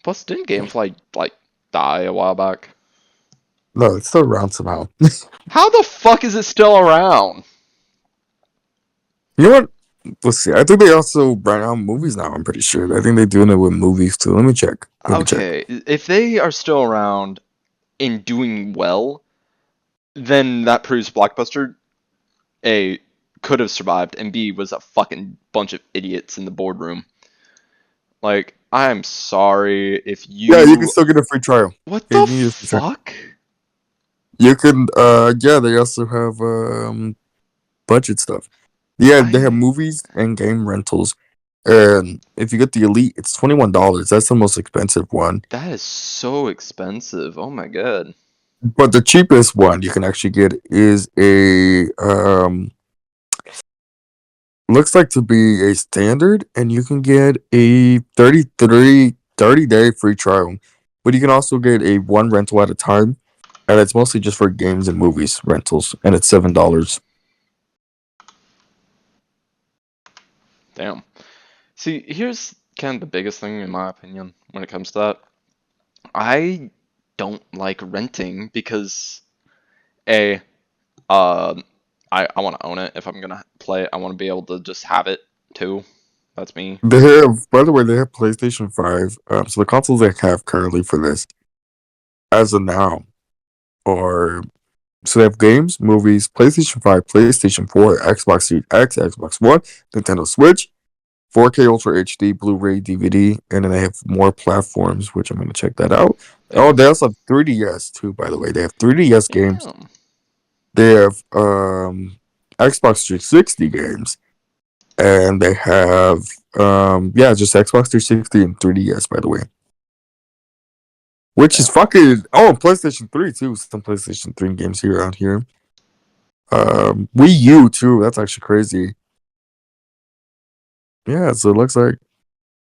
Plus, didn't GameFly like die a while back? no, it's still around somehow. How the fuck is it still around? You know what? Let's see. I think they also bring out movies now. I'm pretty sure. I think they're doing it with movies too. Let me check. Let me check. Okay, if they are still around and doing well, then that proves Blockbuster A could have survived and B was a fucking bunch of idiots in the boardroom. Like, I'm sorry if Yeah, you can you. still get a free trial. What Yeah, you the can get a free trial. fuck? You can. Yeah, they also have budget stuff. Yeah, they have I. movies and game rentals. And if you get the elite, it's $21. That's the most expensive one. That is so expensive. Oh my god. But the cheapest one you can actually get is a looks like to be a standard, and you can get a 30-day free trial. But you can also get a one rental at a time, and it's mostly just for games and movies rentals, and it's $7. Damn. See, here's kind of the biggest thing, in my opinion, when it comes to that. I don't like renting because, A, um, I want to own it. If I'm gonna play it, I want to be able to just have it too. That's me. They have, by the way, they have PlayStation 5. So the consoles they have currently for this, as of now, are so they have games, movies, PlayStation 5, PlayStation 4, Xbox Series X, Xbox One, Nintendo Switch, 4K Ultra HD, Blu-ray, DVD, and then they have more platforms, which I'm gonna check that out. Oh, Damn. they also have 3DS too, by the way. They have 3DS games. Damn. They have Xbox 360 games, and they have yeah, just Xbox 360 and 3DS, by the way. Which is Damn. fucking and PlayStation 3 too. Some PlayStation 3 games here out here. Wii U too. That's actually crazy. Yeah, so it looks like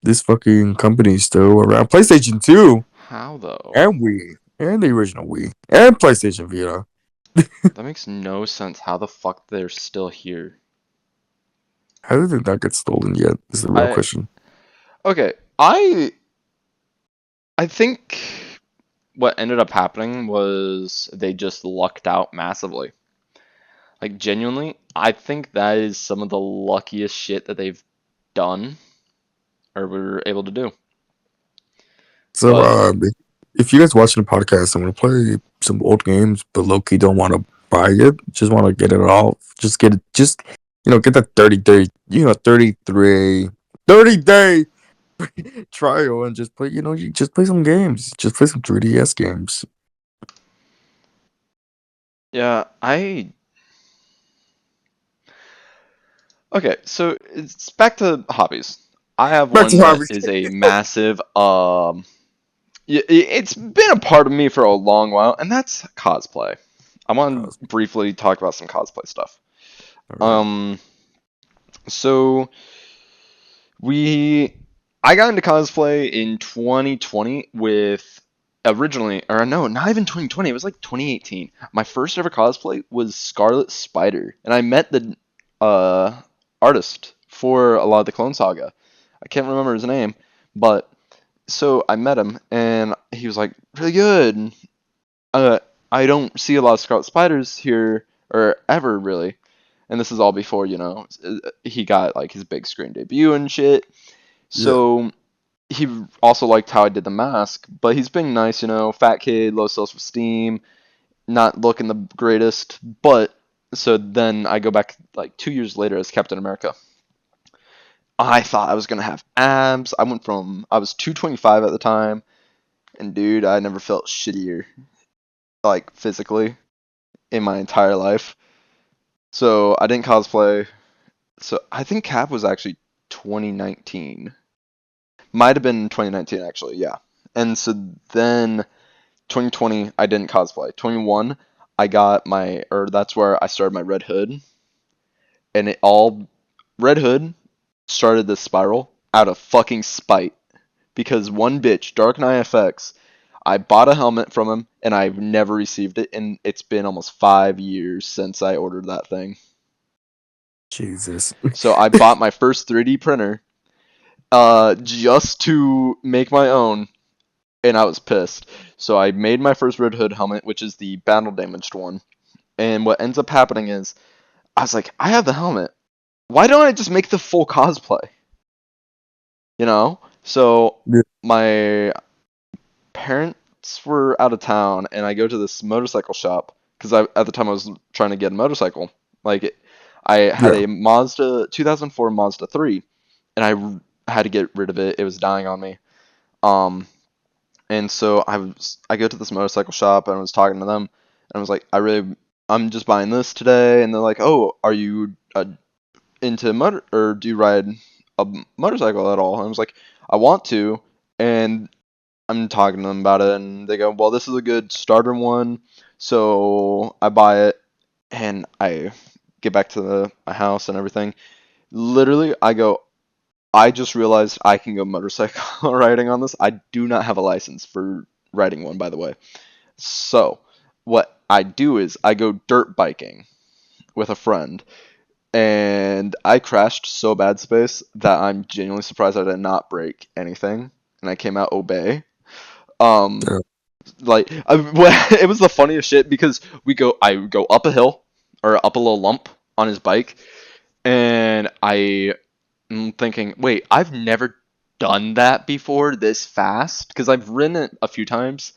this fucking company is still around. PlayStation 2 How though? and Wii and the original Wii and PlayStation Vita. That makes no sense. How the fuck they're still here? How did it not get stolen yet? Is the real I question. okay. I think what ended up happening was they just lucked out massively. Like genuinely, I think that is some of the luckiest shit that they've done or were able to do. So, But if you guys watching the podcast and want to play some old games, but low key don't want to buy it, just want to get it all, just get it, just get that 30 day, 33 30 day trial and just play. You just play some games, just play some 3DS games. yeah, I okay, so it's back to hobbies. I have Back to one that hobbies. is a massive it's been a part of me for a long while, and that's cosplay. I want to briefly talk about some cosplay stuff. All right. Um, so we, I got into cosplay in 2020 with originally, or no, not even 2020. It was like 2018. My first ever cosplay was Scarlet Spider, and I met the uh artist for a lot of the Clone Saga. I can't remember his name, but so I met him, and he was like really good. uh, I don't see a lot of Scarlet Spiders here or ever really, and this is all before he got like his big screen debut and shit. Yeah. So he also liked how I did the mask, but he's being nice, fat kid, low self-esteem, not looking the greatest. But so then I go back like 2 years later as Captain America. I thought I was gonna have abs. I was 225 at the time, and dude, I never felt shittier like physically in my entire life. So I didn't cosplay. So I think Cap was actually 2019. Might have been 2019 actually, yeah. And so then 2020 I didn't cosplay. 21 I got or that's where I started my Red Hood, and it all Red Hood started this spiral out of fucking spite because one bitch, Dark Knight FX, I bought a helmet from him and I've never received it, and it's been almost 5 years since I ordered that thing. Jesus. So I bought my first 3D printer just to make my own, and I was pissed. So I made my first Red Hood helmet, which is the battle damaged one. And what ends up happening is I was like, I have the helmet. Why don't I just make the full cosplay? So Yeah. my parents were out of town, and I go to this motorcycle shop because at the time I was trying to get a motorcycle. Like I had Yeah. a Mazda 2004 Mazda 3, and I had to get rid of it. It was dying on me. Um, and so I go to this motorcycle shop and I was talking to them, and I was like, I'm just buying this today, and they're like, oh, are you into motor or do you ride a motorcycle at all? And I was like, I want to, and I'm talking to them about it, and they go, well, this is a good starter one. So I buy it, and I get back to my house and everything. Literally, I just realized I can go motorcycle riding on this. I do not have a license for riding one, by the way. So what I do is I go dirt biking with a friend, and I crashed so bad, Space, that I'm genuinely surprised I did not break anything, and I came out obey. Um, Yeah. it was the funniest shit because I go up a hill or up a little lump on his bike, and I'm thinking, wait, I've never done that before this fast because I've ridden it a few times.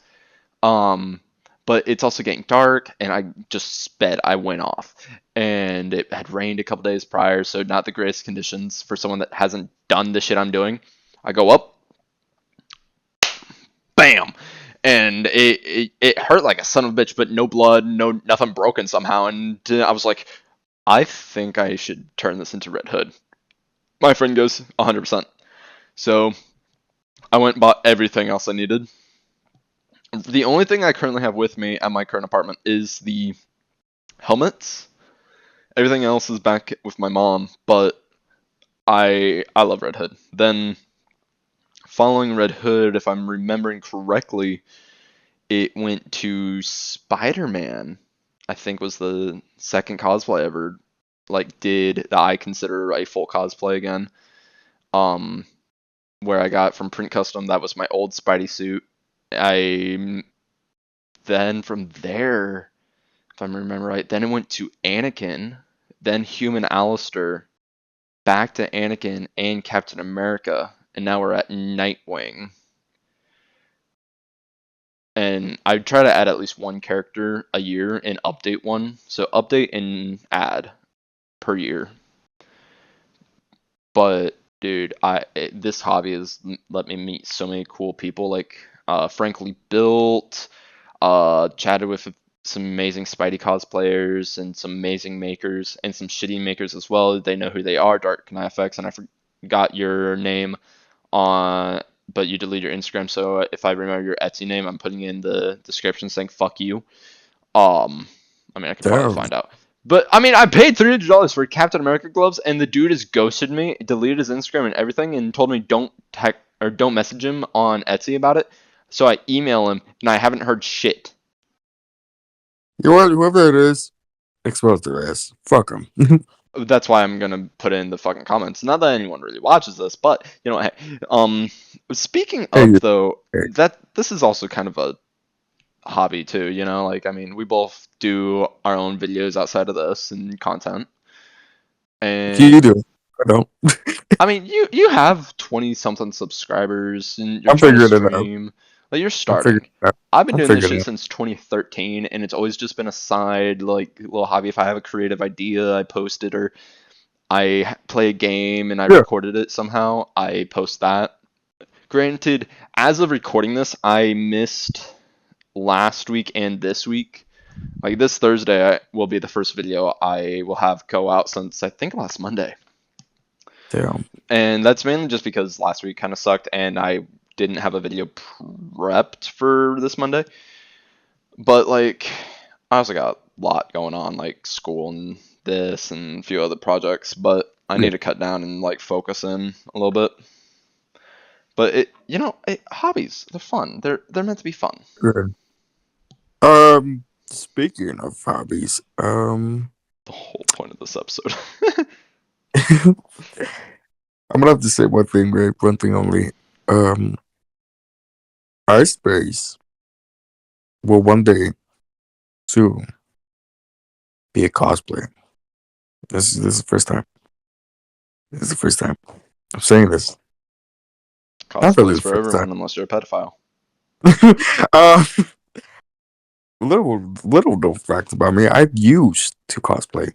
Um, but it's also getting dark, and I just sped. I went off, and it had rained a couple days prior, so not the greatest conditions for someone that hasn't done the shit I'm doing. I go up, bam, and it hurt like a son of a bitch, but no blood, no nothing broken somehow, and I was like, I think I should turn this into Red Hood. My friend goes 100%. So I went and bought everything else I needed. The only thing I currently have with me at my current apartment is the helmets. Everything else is back with my mom, but I love Red Hood. Then following Red Hood, if I'm remembering correctly, it went to Spider-Man. I think was the second cosplay I ever did that I consider a full cosplay again. Um, where I got from Print Custom, that was my old Spidey suit. I then from there, if I remember right, then it went to Anakin, then Human Alistair, back to Anakin and Captain America, and now we're at Nightwing. And I try to add at least one character a year and update one. So update and add per year. But dude, this hobby has let me meet so many cool people like Frankly Built, chatted with some amazing Spidey cosplayers and some amazing makers and some shitty makers as well. They know who they are, Dark Knight FX, and I forgot your name on, but you delete your Instagram. So if I remember your Etsy name, I'm putting in the description saying "fuck you." Um, I mean, I could probably Damn. find out. But I mean, I paid $300 for Captain America gloves, and the dude has ghosted me, deleted his Instagram and everything, and told me don't tech or don't message him on Etsy about it. So I email him, and I haven't heard shit. You know what? Whoever it is, expose their ass. Fuck them. That's why I'm gonna put it in the fucking comments. Not that anyone really watches this, but you know, hey, um, speaking Hey, of though, hey, that this is also kind of a hobby too. You know, like I mean, we both do our own videos outside of this and content, you and do. I don't. I mean, you have 20 something subscribers and you're I'm trying to figuring it out. stream. Like you're I'm figuring starting. it out. I've been I'm doing this figuring shit it since 2013 and it's always just been a side like little hobby. If I have a creative idea, I post it, or I play a game and I out. recorded it somehow, I post that. Granted, as of recording this, I missed last week and this week. Like this Thursday will be the first video I will have go out since I think last Monday. Yeah. Damn. And that's mainly just because last week kind of sucked and I didn't have a video prepped for this Monday. But like, I also got a lot going on, like school and this and a few other projects. But I Yeah. need to cut down and like focus in a little bit. But hobbies, they're fun. They're meant to be fun. Good. Speaking of hobbies, The whole point of this episode. I'm gonna have to say one thing, right? One thing only. Um, iSpace will one day soon be a cosplay. This is the first time. This is the first time I'm saying this. Not really Cosplays the for first time. everyone unless you're a pedophile. uh, little known facts about me. I used to cosplay.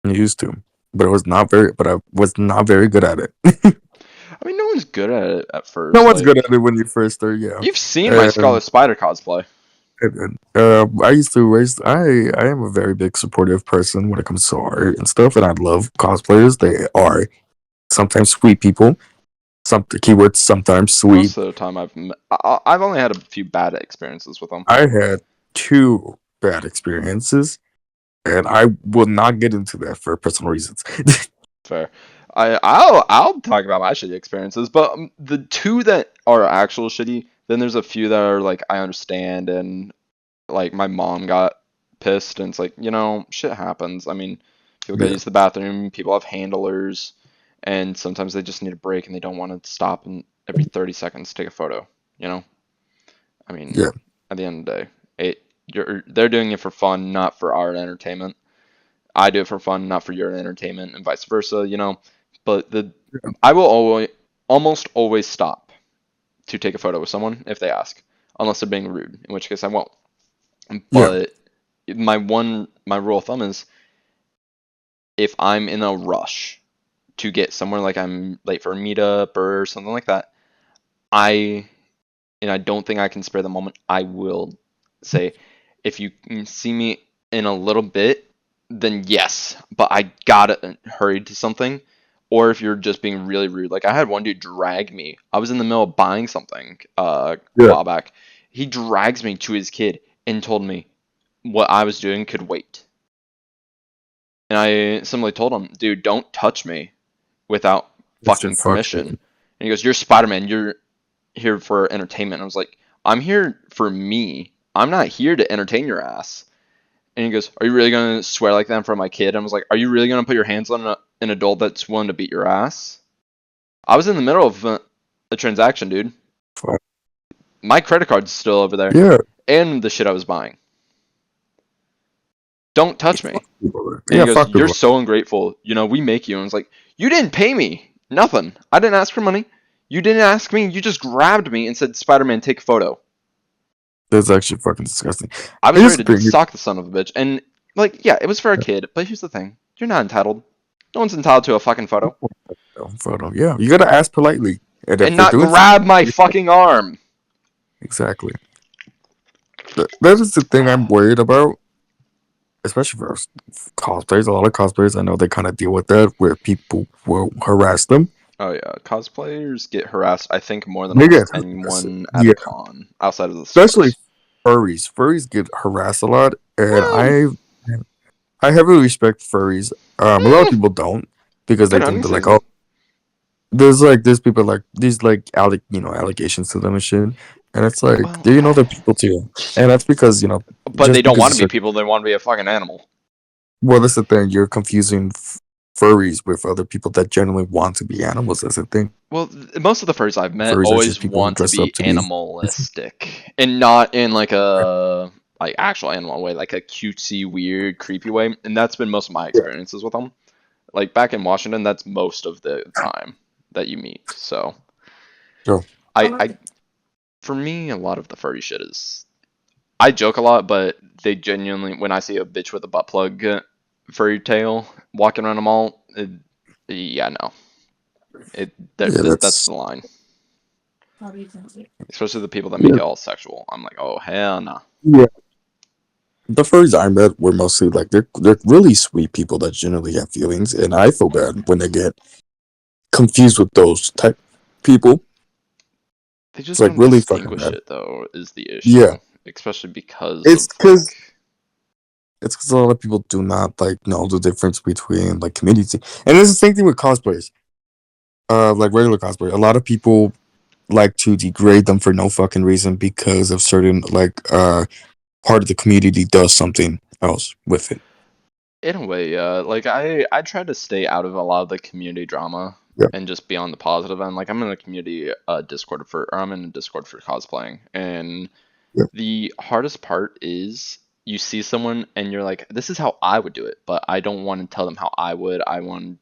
I used to, but I was not very good at it. I mean, no one's good at it at No first. one's good Like, at it when you first start. Yeah. you've seen my And Scarlet Spider cosplay. I used to raise. I am a very big supportive person when it comes to art and stuff, and I love cosplayers. They are sometimes sweet people. Some keywords sometimes sweet. Most of the time, I've only had a few bad experiences with them. I had two bad experiences, and I will not get into that for personal reasons. Fair. I'll talk about my shitty experiences, but the two that are actual shitty, then there's a few that are like I understand, and like my mom got pissed, and it's like shit happens. I mean, people gotta Yeah, use the bathroom, people have handlers, and sometimes they just need a break and they don't want to stop and every 30 seconds to take a photo. You know, I mean, yeah, at the end of the day, they're doing it for fun, not for our entertainment. I do it for fun, not for your entertainment, and vice versa, But yeah. I will almost always stop to take a photo with someone if they ask, unless they're being rude, in which case I won't. Yeah, But my rule of thumb is if I'm in a rush to get somewhere, like I'm late for a meetup or something like that, I and I don't think I can spare the moment, I will say, if you can see me in a little bit, then yes, but I gotta hurry to something. Or if you're just being really rude, like I had one dude drag me. I was in the middle of buying something a yeah, while back. He drags me to his kid and told me what I was doing could wait. And I simply told him, dude, don't touch me without that shit fucking fucked permission. me. And he goes, you're Spider-Man. You're here for entertainment. I was like, I'm here for me. I'm not here to entertain your ass. And he goes, are you really gonna swear like that in front of my kid? I was like, are you really gonna put your hands on an adult that's willing to beat your ass? I was in the middle of a transaction, dude. Fuck. My credit card's still over there, Yeah, and the shit I was buying. Don't touch me. people. And he Yeah, goes, fuck you're people. so ungrateful. You know, we make you. And I was like, you didn't pay me. Nothing. I didn't ask for money. You didn't ask me. You just grabbed me and said, Spider-Man, take a photo. That's actually fucking disgusting. I was Here's ready the to thing. sock the son of a bitch. And, like, yeah, it was for a kid. But here's the thing. You're not entitled. No one's entitled to a fucking photo. Photo. Yeah, you gotta ask politely, and if And they're not doing something, grab my fucking arm. exactly. That is the thing I'm worried about, especially for cosplayers. A lot of cosplayers, I know they kind of deal with that, where people will harass them. Oh, yeah. Cosplayers get harassed, I think, more than They almost get harassed. anyone at a Yeah, con outside of the especially stores. furries. Furries get harassed a lot, and Well, I heavily respect furries. A lot of eh, people don't because they good think hunting they're like, season. oh, there's people like these like allegations to them and shit, and it's like Well, they're people too, and that's because but they just don't because want of to be certain. people. They want to be a fucking animal. Well, that's the thing. You're confusing furries with other people that genuinely want to be animals. That's the thing. Well, most of the furries I've met Furries are just always people who want to dress up be to be. animalistic, and not in like a like actual animal way, like a cutesy, weird, creepy way. And that's been most of my Yeah. experiences with them. Like back in Washington, that's most of the time that you meet. So So I for me, a lot of the furry shit is I joke a lot, but they genuinely when I see a bitch with a butt plug furry tail walking around a mall, yeah, no, yeah, that's that's the line. Especially the people that make yeah, it all sexual. I'm like, oh hell no. yeah. The furries I met were mostly like they're really sweet people that generally have feelings, and I feel bad when they get confused with those type people. They It's just like don't really fucking distinguish bad. it though, is the Yeah, issue. Especially because it's of like because it's because a lot of people do not like know the difference between like community, and it's the same thing with cosplayers. Like regular cosplay, a lot of people like to degrade them for no fucking reason because of certain part of the community does something else with it. in a way, like I try to stay out of a lot of the community drama Yeah, and just be on the positive end. Like I'm in a community Discord or I'm in a Discord for cosplaying, and yeah, the hardest part is you see someone and you're like, this is how I would do it, but I don't want to tell them how I would. I want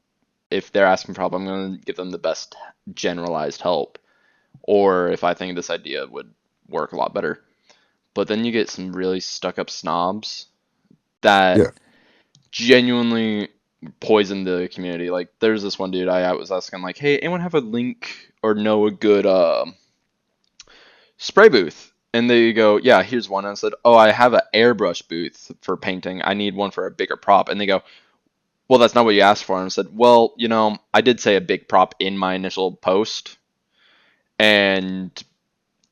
if they're asking for help, I'm going to give them the best generalized help, or if I think this idea would work a lot better. But then you get some really stuck up snobs that yeah. genuinely poison the community. Like there's this one dude I was asking like, "Hey, anyone have a link or know a good spray booth?" And they go, "Yeah, here's one." And I said, "Oh, I have an airbrush booth for painting. I need one for a bigger prop." And they go, "Well, that's not what you asked for." And I said, "Well, I did say a big prop in my initial post, and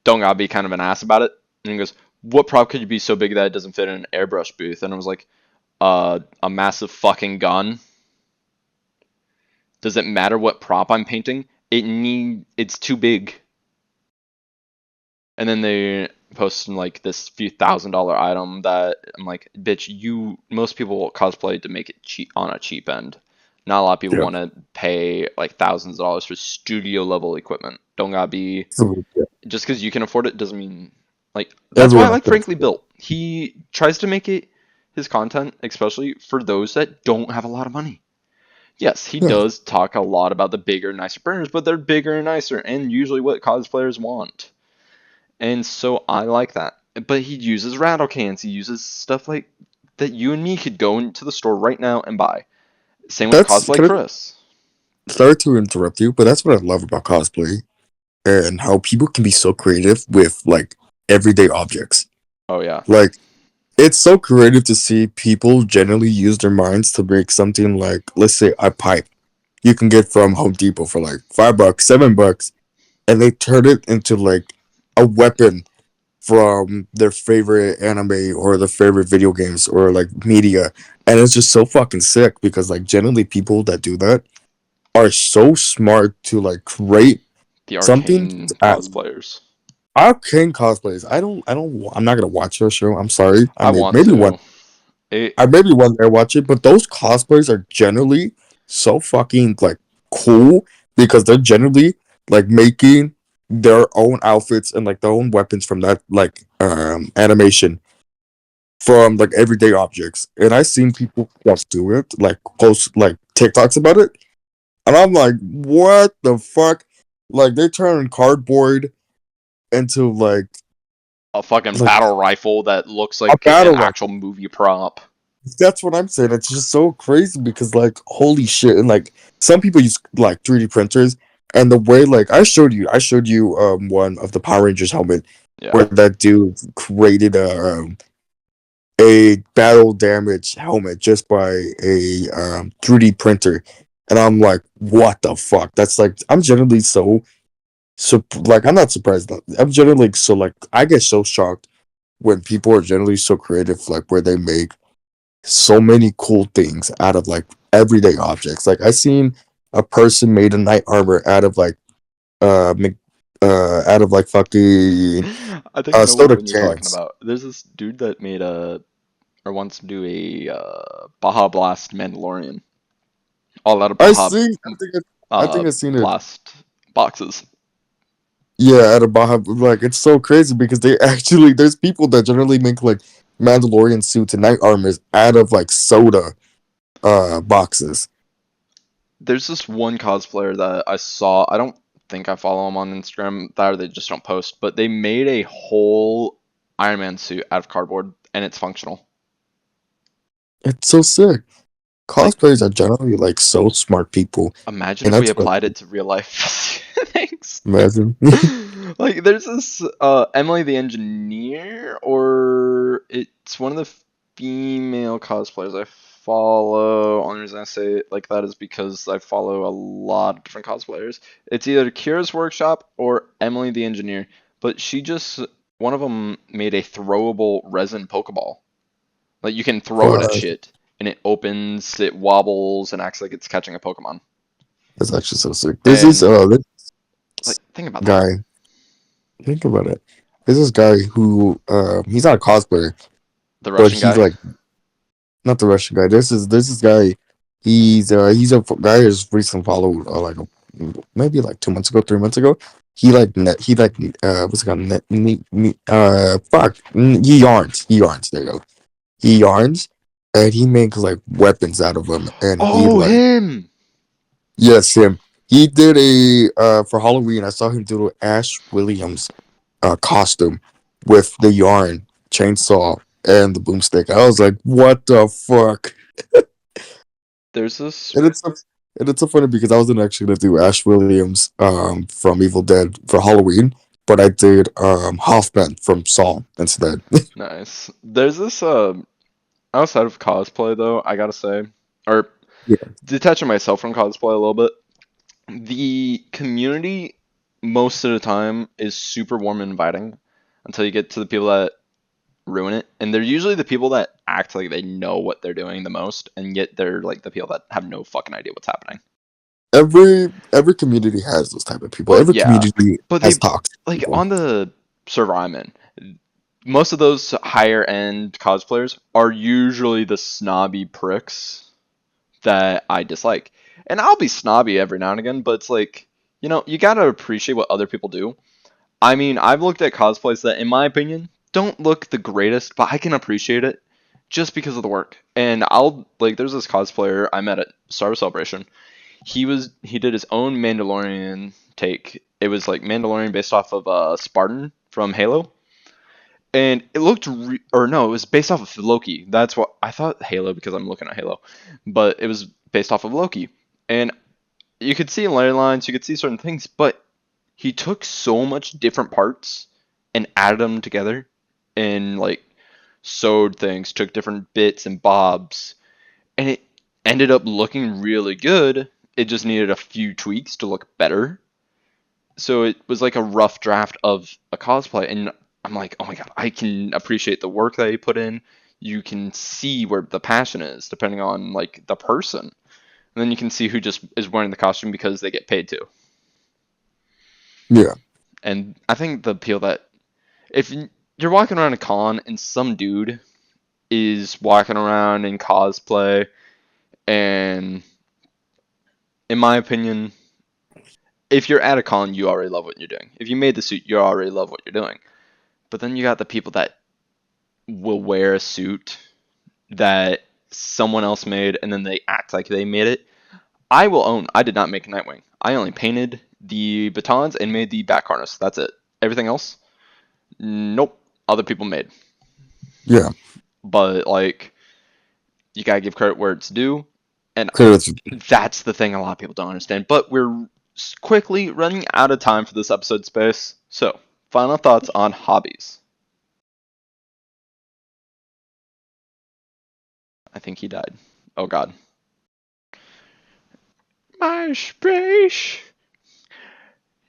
don't gotta be kind of an ass about it." And he goes, "What prop could you be so big that it doesn't fit in an airbrush booth?" And I was like, a massive fucking gun. Does it matter what prop I'm painting? It's too big." And then they post like this few $1,000 item that I'm like, bitch, most people cosplay to make it cheap on a cheap end. Not a lot of people Yeah. want to pay like thousands of dollars for studio level equipment. Don't gotta be So, yeah. just because you can afford it doesn't mean like that's why I Everyone like thinks Frankly Built. He tries to make it his content, especially for those that don't have a lot of money. Yes, he yeah, does talk a lot about the bigger, nicer burners, but they're bigger and nicer, and usually what cosplayers want. And so I like that. but he uses rattle cans. He uses stuff like that you and me could go into the store right now and buy. Same with That's Cosplay can I Chris. sorry to interrupt you, but that's what I love about cosplay and how people can be so creative with like everyday objects. Oh yeah. Like it's so creative to see people generally use their minds to make something like, let's say, a pipe you can get from Home Depot for like $5, $7, and they turn it into like a weapon from their favorite anime or their favorite video games or like media. And it's just so fucking sick because like generally people that do that are so smart to like create The something arcane at cosplayers. arcane cosplays. I'm not gonna watch their show. I'm sorry. I I may want maybe one to. It, I maybe one day watch it, but those cosplays are generally so fucking like cool because they're generally like making their own outfits and like their own weapons from that like animation from like everyday objects. And I've seen people just do it, like post like TikToks about it. And I'm like, what the fuck? Like they turn cardboard into a fucking like battle rifle that looks a like an battle rifle. actual movie prop. That's what I'm saying. It's just so crazy because like holy shit. And like some people use like 3D printers and the way like I showed you one of the Power Rangers helmet where Yeah. that dude created a battle damage helmet just by a 3D printer. And I'm like, what the fuck? That's like I'm generally so like I'm not surprised. I'm generally so like I get so shocked when people are generally so creative, like where they make so many cool things out of like everyday objects. Like I seen a person made a knight armor out of like Mc, out of like fucking I think I know which soda one you're talking cans. about. There's this dude that made a or wants to do a Baja Blast Mandalorian, all out of I Baja see. I think I've seen it. Blast boxes. Yeah, at a Baja, like it's so crazy because they actually there's people that generally make like Mandalorian suits and knight armors out of like soda boxes. There's this one cosplayer that I saw. I don't think I follow him on Instagram. That or they just don't post. But they made a whole Iron Man suit out of cardboard, and it's functional. It's so sick. Like, Cosplayers are generally like so smart people, imagine and if we that's what applied it to real life things. I imagine. Like, there's this Emily the Engineer, or it's one of the female cosplayers I follow. Only reason I say it like that is because I follow a lot of different cosplayers. It's either Kira's Workshop or Emily the Engineer, but she just one of them made a throwable resin Pokeball. Like you can throw it at But shit, and it opens, it wobbles, and acts like it's catching a Pokemon. it's actually so sick. There's And like, this think about that. guy. Think about it. There's this guy who he's not a cosplayer, The but Russian he's guy. like not the Russian guy. This is guy. He's a guy who's recently followed maybe like 2 months ago, 3 months ago. What's it called? He yarns. There you go. He yarns, and he makes like weapons out of them. And he Oh, like him! yes, him. He did a for Halloween. I saw him do Ash Williams costume with the yarn, chainsaw, and the boomstick. I was like, what the fuck? There's this. And it's so funny because I wasn't actually gonna do Ash Williams from Evil Dead for Halloween, but I did Hoffman from Saw instead. Nice. There's this. Outside of cosplay, though, I gotta say, or Yeah. detaching myself from cosplay a little bit, the community most of the time is super warm and inviting until you get to the people that ruin it. And they're usually the people that act like they know what they're doing the most, and yet they're like the people that have no fucking idea what's happening. Every community has those type of people. Well, Every yeah, community but has they toxic like people. on the server I'm in. Most of those higher end cosplayers are usually the snobby pricks that I dislike. And I'll be snobby every now and again, but it's like, you gotta appreciate what other people do. I mean, I've looked at cosplays that, in my opinion, don't look the greatest, but I can appreciate it just because of the work. And there's this cosplayer I met at Star Wars Celebration. He did his own Mandalorian take. It was like Mandalorian based off of Spartan from Halo, and it looked or no, it was based off of Loki. That's what I thought Halo because I'm looking at Halo, but it was based off of Loki, and you could see layer lines, you could see certain things, but he took so much different parts and added them together, and like sewed things, took different bits and bobs, and it ended up looking really good. It just needed a few tweaks to look better. So it was like a rough draft of a cosplay, and I'm like, oh my god, I can appreciate the work that he put in. You can see where the passion is depending on like the person, and then you can see who just is wearing the costume because they get paid to. Yeah, And I think the appeal that if you're walking around a con and some dude is walking around in cosplay, and in my opinion, if you're at a con, you already love what you're doing. If you made the suit, you already love what you're doing. But then you got the people that will wear a suit that someone else made and then they act like they made it. I will own, I did not make a Nightwing. I only painted the batons and made the back harness. That's it. Everything else, nope. Other people made. yeah. But like, you gotta give credit where it's due, and Cause that's the thing a lot of people don't understand. But we're quickly running out of time for this episode, Space. So, final thoughts on hobbies. I think he died. Oh God. My space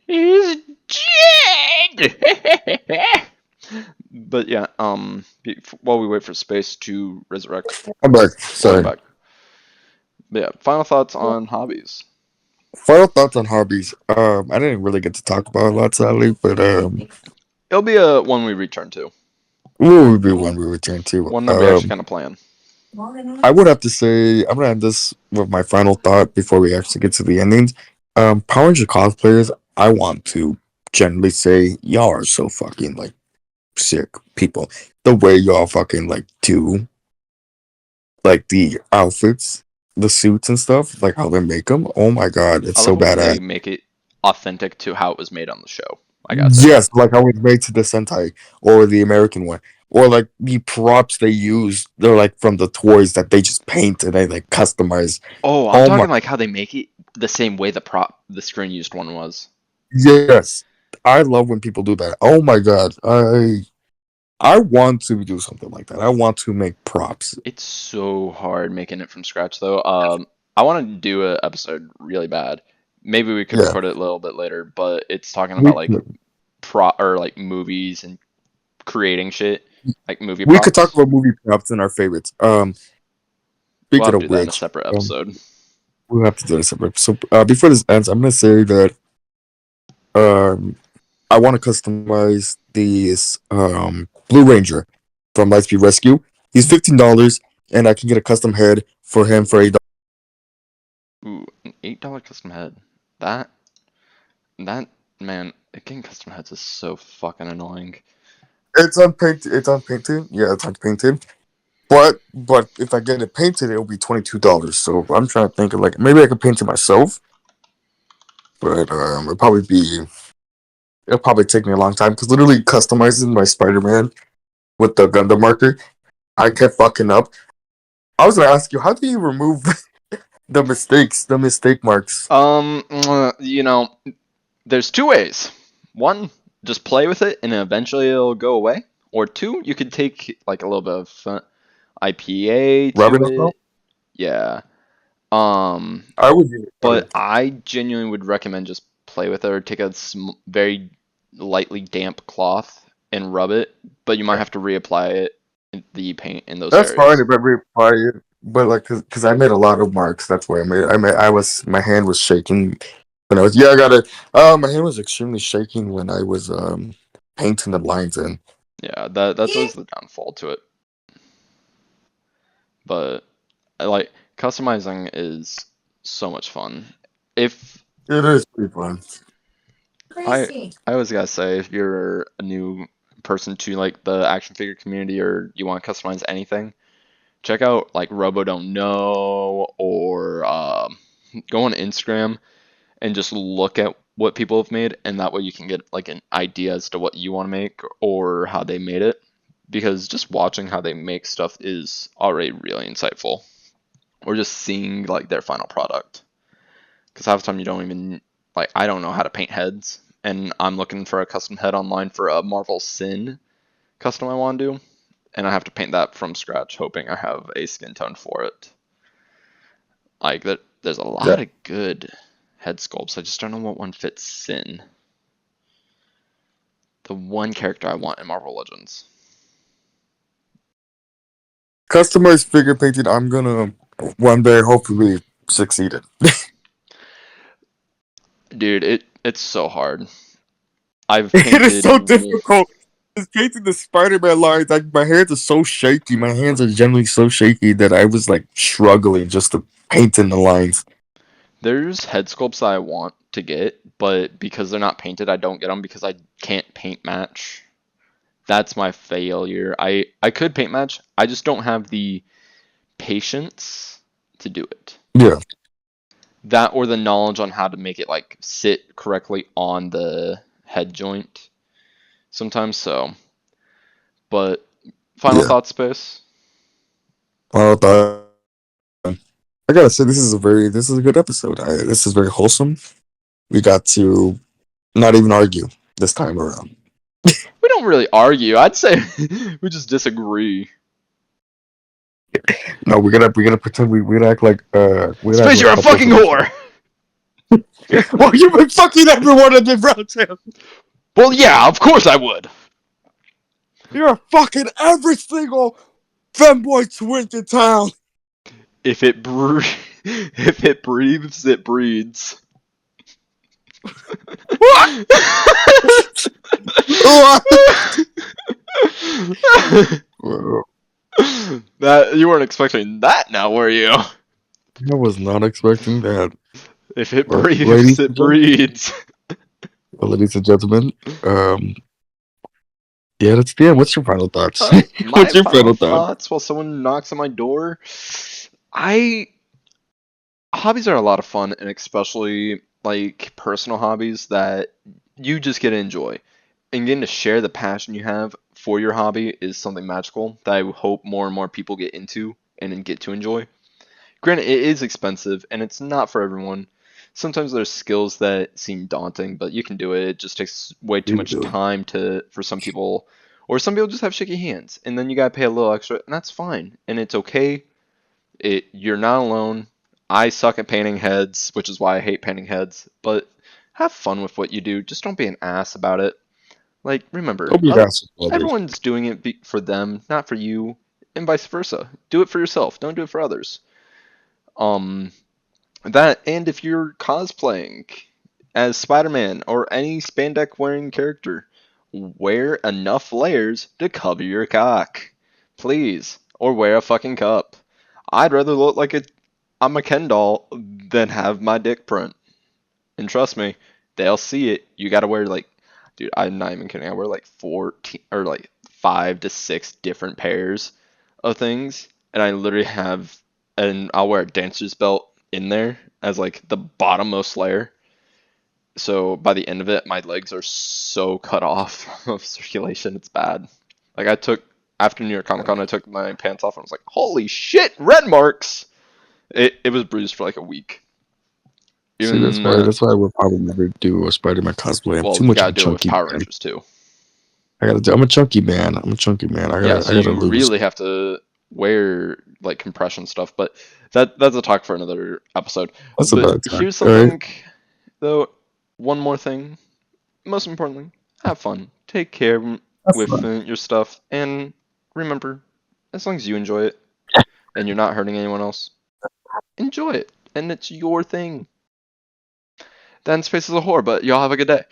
is dead. But yeah, while we wait for space to resurrect, I'm back. welcome Sorry. back. But yeah, final thoughts on hobbies. Final thoughts on hobbies. I didn't really get to talk about a lot, sadly, but It'll be a one we return to, what would be one we return to? one that we actually kind of plan. I would have to say I'm gonna end this with my final thought before we actually get to the endings. Power Ranger cosplayers, I want to generally say y'all are so fucking like sick people. The way y'all fucking like do like the outfits, the suits and stuff, like how they make them. Oh my god, it's I so love when badass. they make it authentic to how it was made on the show. I gotta say. Yes, like how it's made to the Sentai or the American one. Or like the props they use, they're like from the toys that they just paint and they like customize. Oh, I'm Oh my talking like how they make it the same way the screen used one was. yes. I love when people do that. Oh my god. I want to do something like that. I want to make props. It's so hard making it from scratch though. I want to do an episode really bad. Maybe we could Yeah. record it a little bit later, but it's talking about We like or like movies and creating shit, like movie we could talk props. about movie props and our favorites. We'll Speaking have to of do that in a which, separate episode. we'll have to do this separate. So before this ends, I'm gonna say that um I want to customize this Blue Ranger from Lightspeed Rescue. He's $15, and I can get a custom head for him for $8. Ooh, an $8 custom head. That that man, getting custom heads is so fucking annoying. It's unpainted. It's unpainted. Yeah, it's unpainted. But if I get it painted, it'll be $22. So I'm trying to think of like maybe I could paint it myself, but it'll probably take me a long time because literally customizing my Spider-Man with the Gundam marker, I kept fucking up. I was gonna ask you, how do you remove the mistakes, the mistake marks? You know, there's two ways. One, just play with it and eventually it'll go away. Or two, you could take like a little bit of IPA Rubbing to alcohol? it. Yeah. Um, I would use but it. I genuinely would recommend just play with it or take a very lightly damp cloth and rub it, but you might have to reapply the paint in those That's fine areas. if I reapply it, but like, cause I made a lot of marks. That's why my hand was shaking when I was. Yeah, I got it. My hand was extremely shaking when I was painting the lines in. Yeah, that's always the downfall to it. But I like customizing is so much fun. If It is pretty fun. I I always gotta say, if you're a new person to like the action figure community or you want to customize anything, check out like Robo Don't Know or go on Instagram and just look at what people have made, and that way you can get like an idea as to what you want to make or how they made it. because just watching how they make stuff is already really insightful. Or just seeing like their final product. Because half the time you don't even like I don't know how to paint heads, and I'm looking for a custom head online for a Marvel Sin custom I want to do, and I have to paint that from scratch, hoping I have a skin tone for it. Like that, there's a Yeah. lot of good head sculpts. I just don't know what one fits Sin. The one character I want in Marvel Legends. Customized figure painting, I'm gonna one day hopefully succeed in. Dude, it's so hard. I've It is painted. so difficult. Just painting the Spider-Man lines, like my hands are so shaky. My hands are generally so shaky that I was like struggling just to paint in the lines. There's head sculpts that I want to get, but because they're not painted, I don't get them because I can't paint match. That's my failure. I could paint match. I just don't have the patience to do it. Yeah, That or the knowledge on how to make it like sit correctly on the head joint sometimes so. But final yeah. thoughts, Space? I thought I gotta say this is a good episode. This is very wholesome. We got to not even argue this time around. We don't really argue. I'd say we just disagree. No, we gotta pretend we gotta act like Space, you're a couples fucking in this one. whore! Well, you've been fucking everyone in the round table. Well, yeah, of course I would. You're fucking every single femboy twink in town. If it bre- if it breathes, it breeds. What? What? Well, That you weren't expecting that now, were you? I was not expecting that. If it But breathes, it breeds. ladies and gentlemen, um, yeah, that's the end. What's your final thoughts? My What's your final final thought? thoughts while someone knocks on my door. I Hobbies are a lot of fun, and especially like personal hobbies that you just get to enjoy. And getting to share the passion you have for your hobby is something magical that I hope more and more people get into and then get to enjoy. Granted, it is expensive and it's not for everyone. Sometimes there's skills that seem daunting, but you can do it. It just takes way too You can much do it. time to for some people, or some people just have shaky hands, and then you gotta pay a little extra, and that's fine, and it's okay. You're not alone. I suck at painting heads, which is why I hate painting heads. But have fun with what you do. Just don't be an ass about it. Like remember, Don't be an ass with others. everyone's doing it for them, not for you, and vice versa. Do it for yourself. Don't do it for others. Um, that and if you're cosplaying as Spider-Man or any spandex wearing character, wear enough layers to cover your cock. Please. Or wear a fucking cup. I'd rather look like I'm a Ken doll than have my dick print. And trust me, they'll see it. You gotta wear like, dude, I'm not even kidding. I wear like 14 or like 5 to 6 different pairs of things, and I literally have, and I'll wear a dancer's belt in there as like the bottommost layer. So by the end of it, my legs are so cut off of circulation, it's bad. Like I took after New York Comic Con, I took my pants off and I was like, holy shit, red marks. It was bruised for like a week. See, Even that's why I would probably never do a Spider-Man cosplay. I'm well, too you much of gotta a do it with chunky Power man. Rangers too. I'm a chunky man. I'm a chunky man. Yeah, so I gotta you lose. really have to wear like compression stuff, but that's a talk for another episode. That's But about time. here's All right. something though, one more thing. Most importantly, have fun. Take care That's with fine. your stuff, and remember, as long as you enjoy it and you're not hurting anyone else, enjoy it, and it's your thing. Then Space is a whore, but y'all have a good day.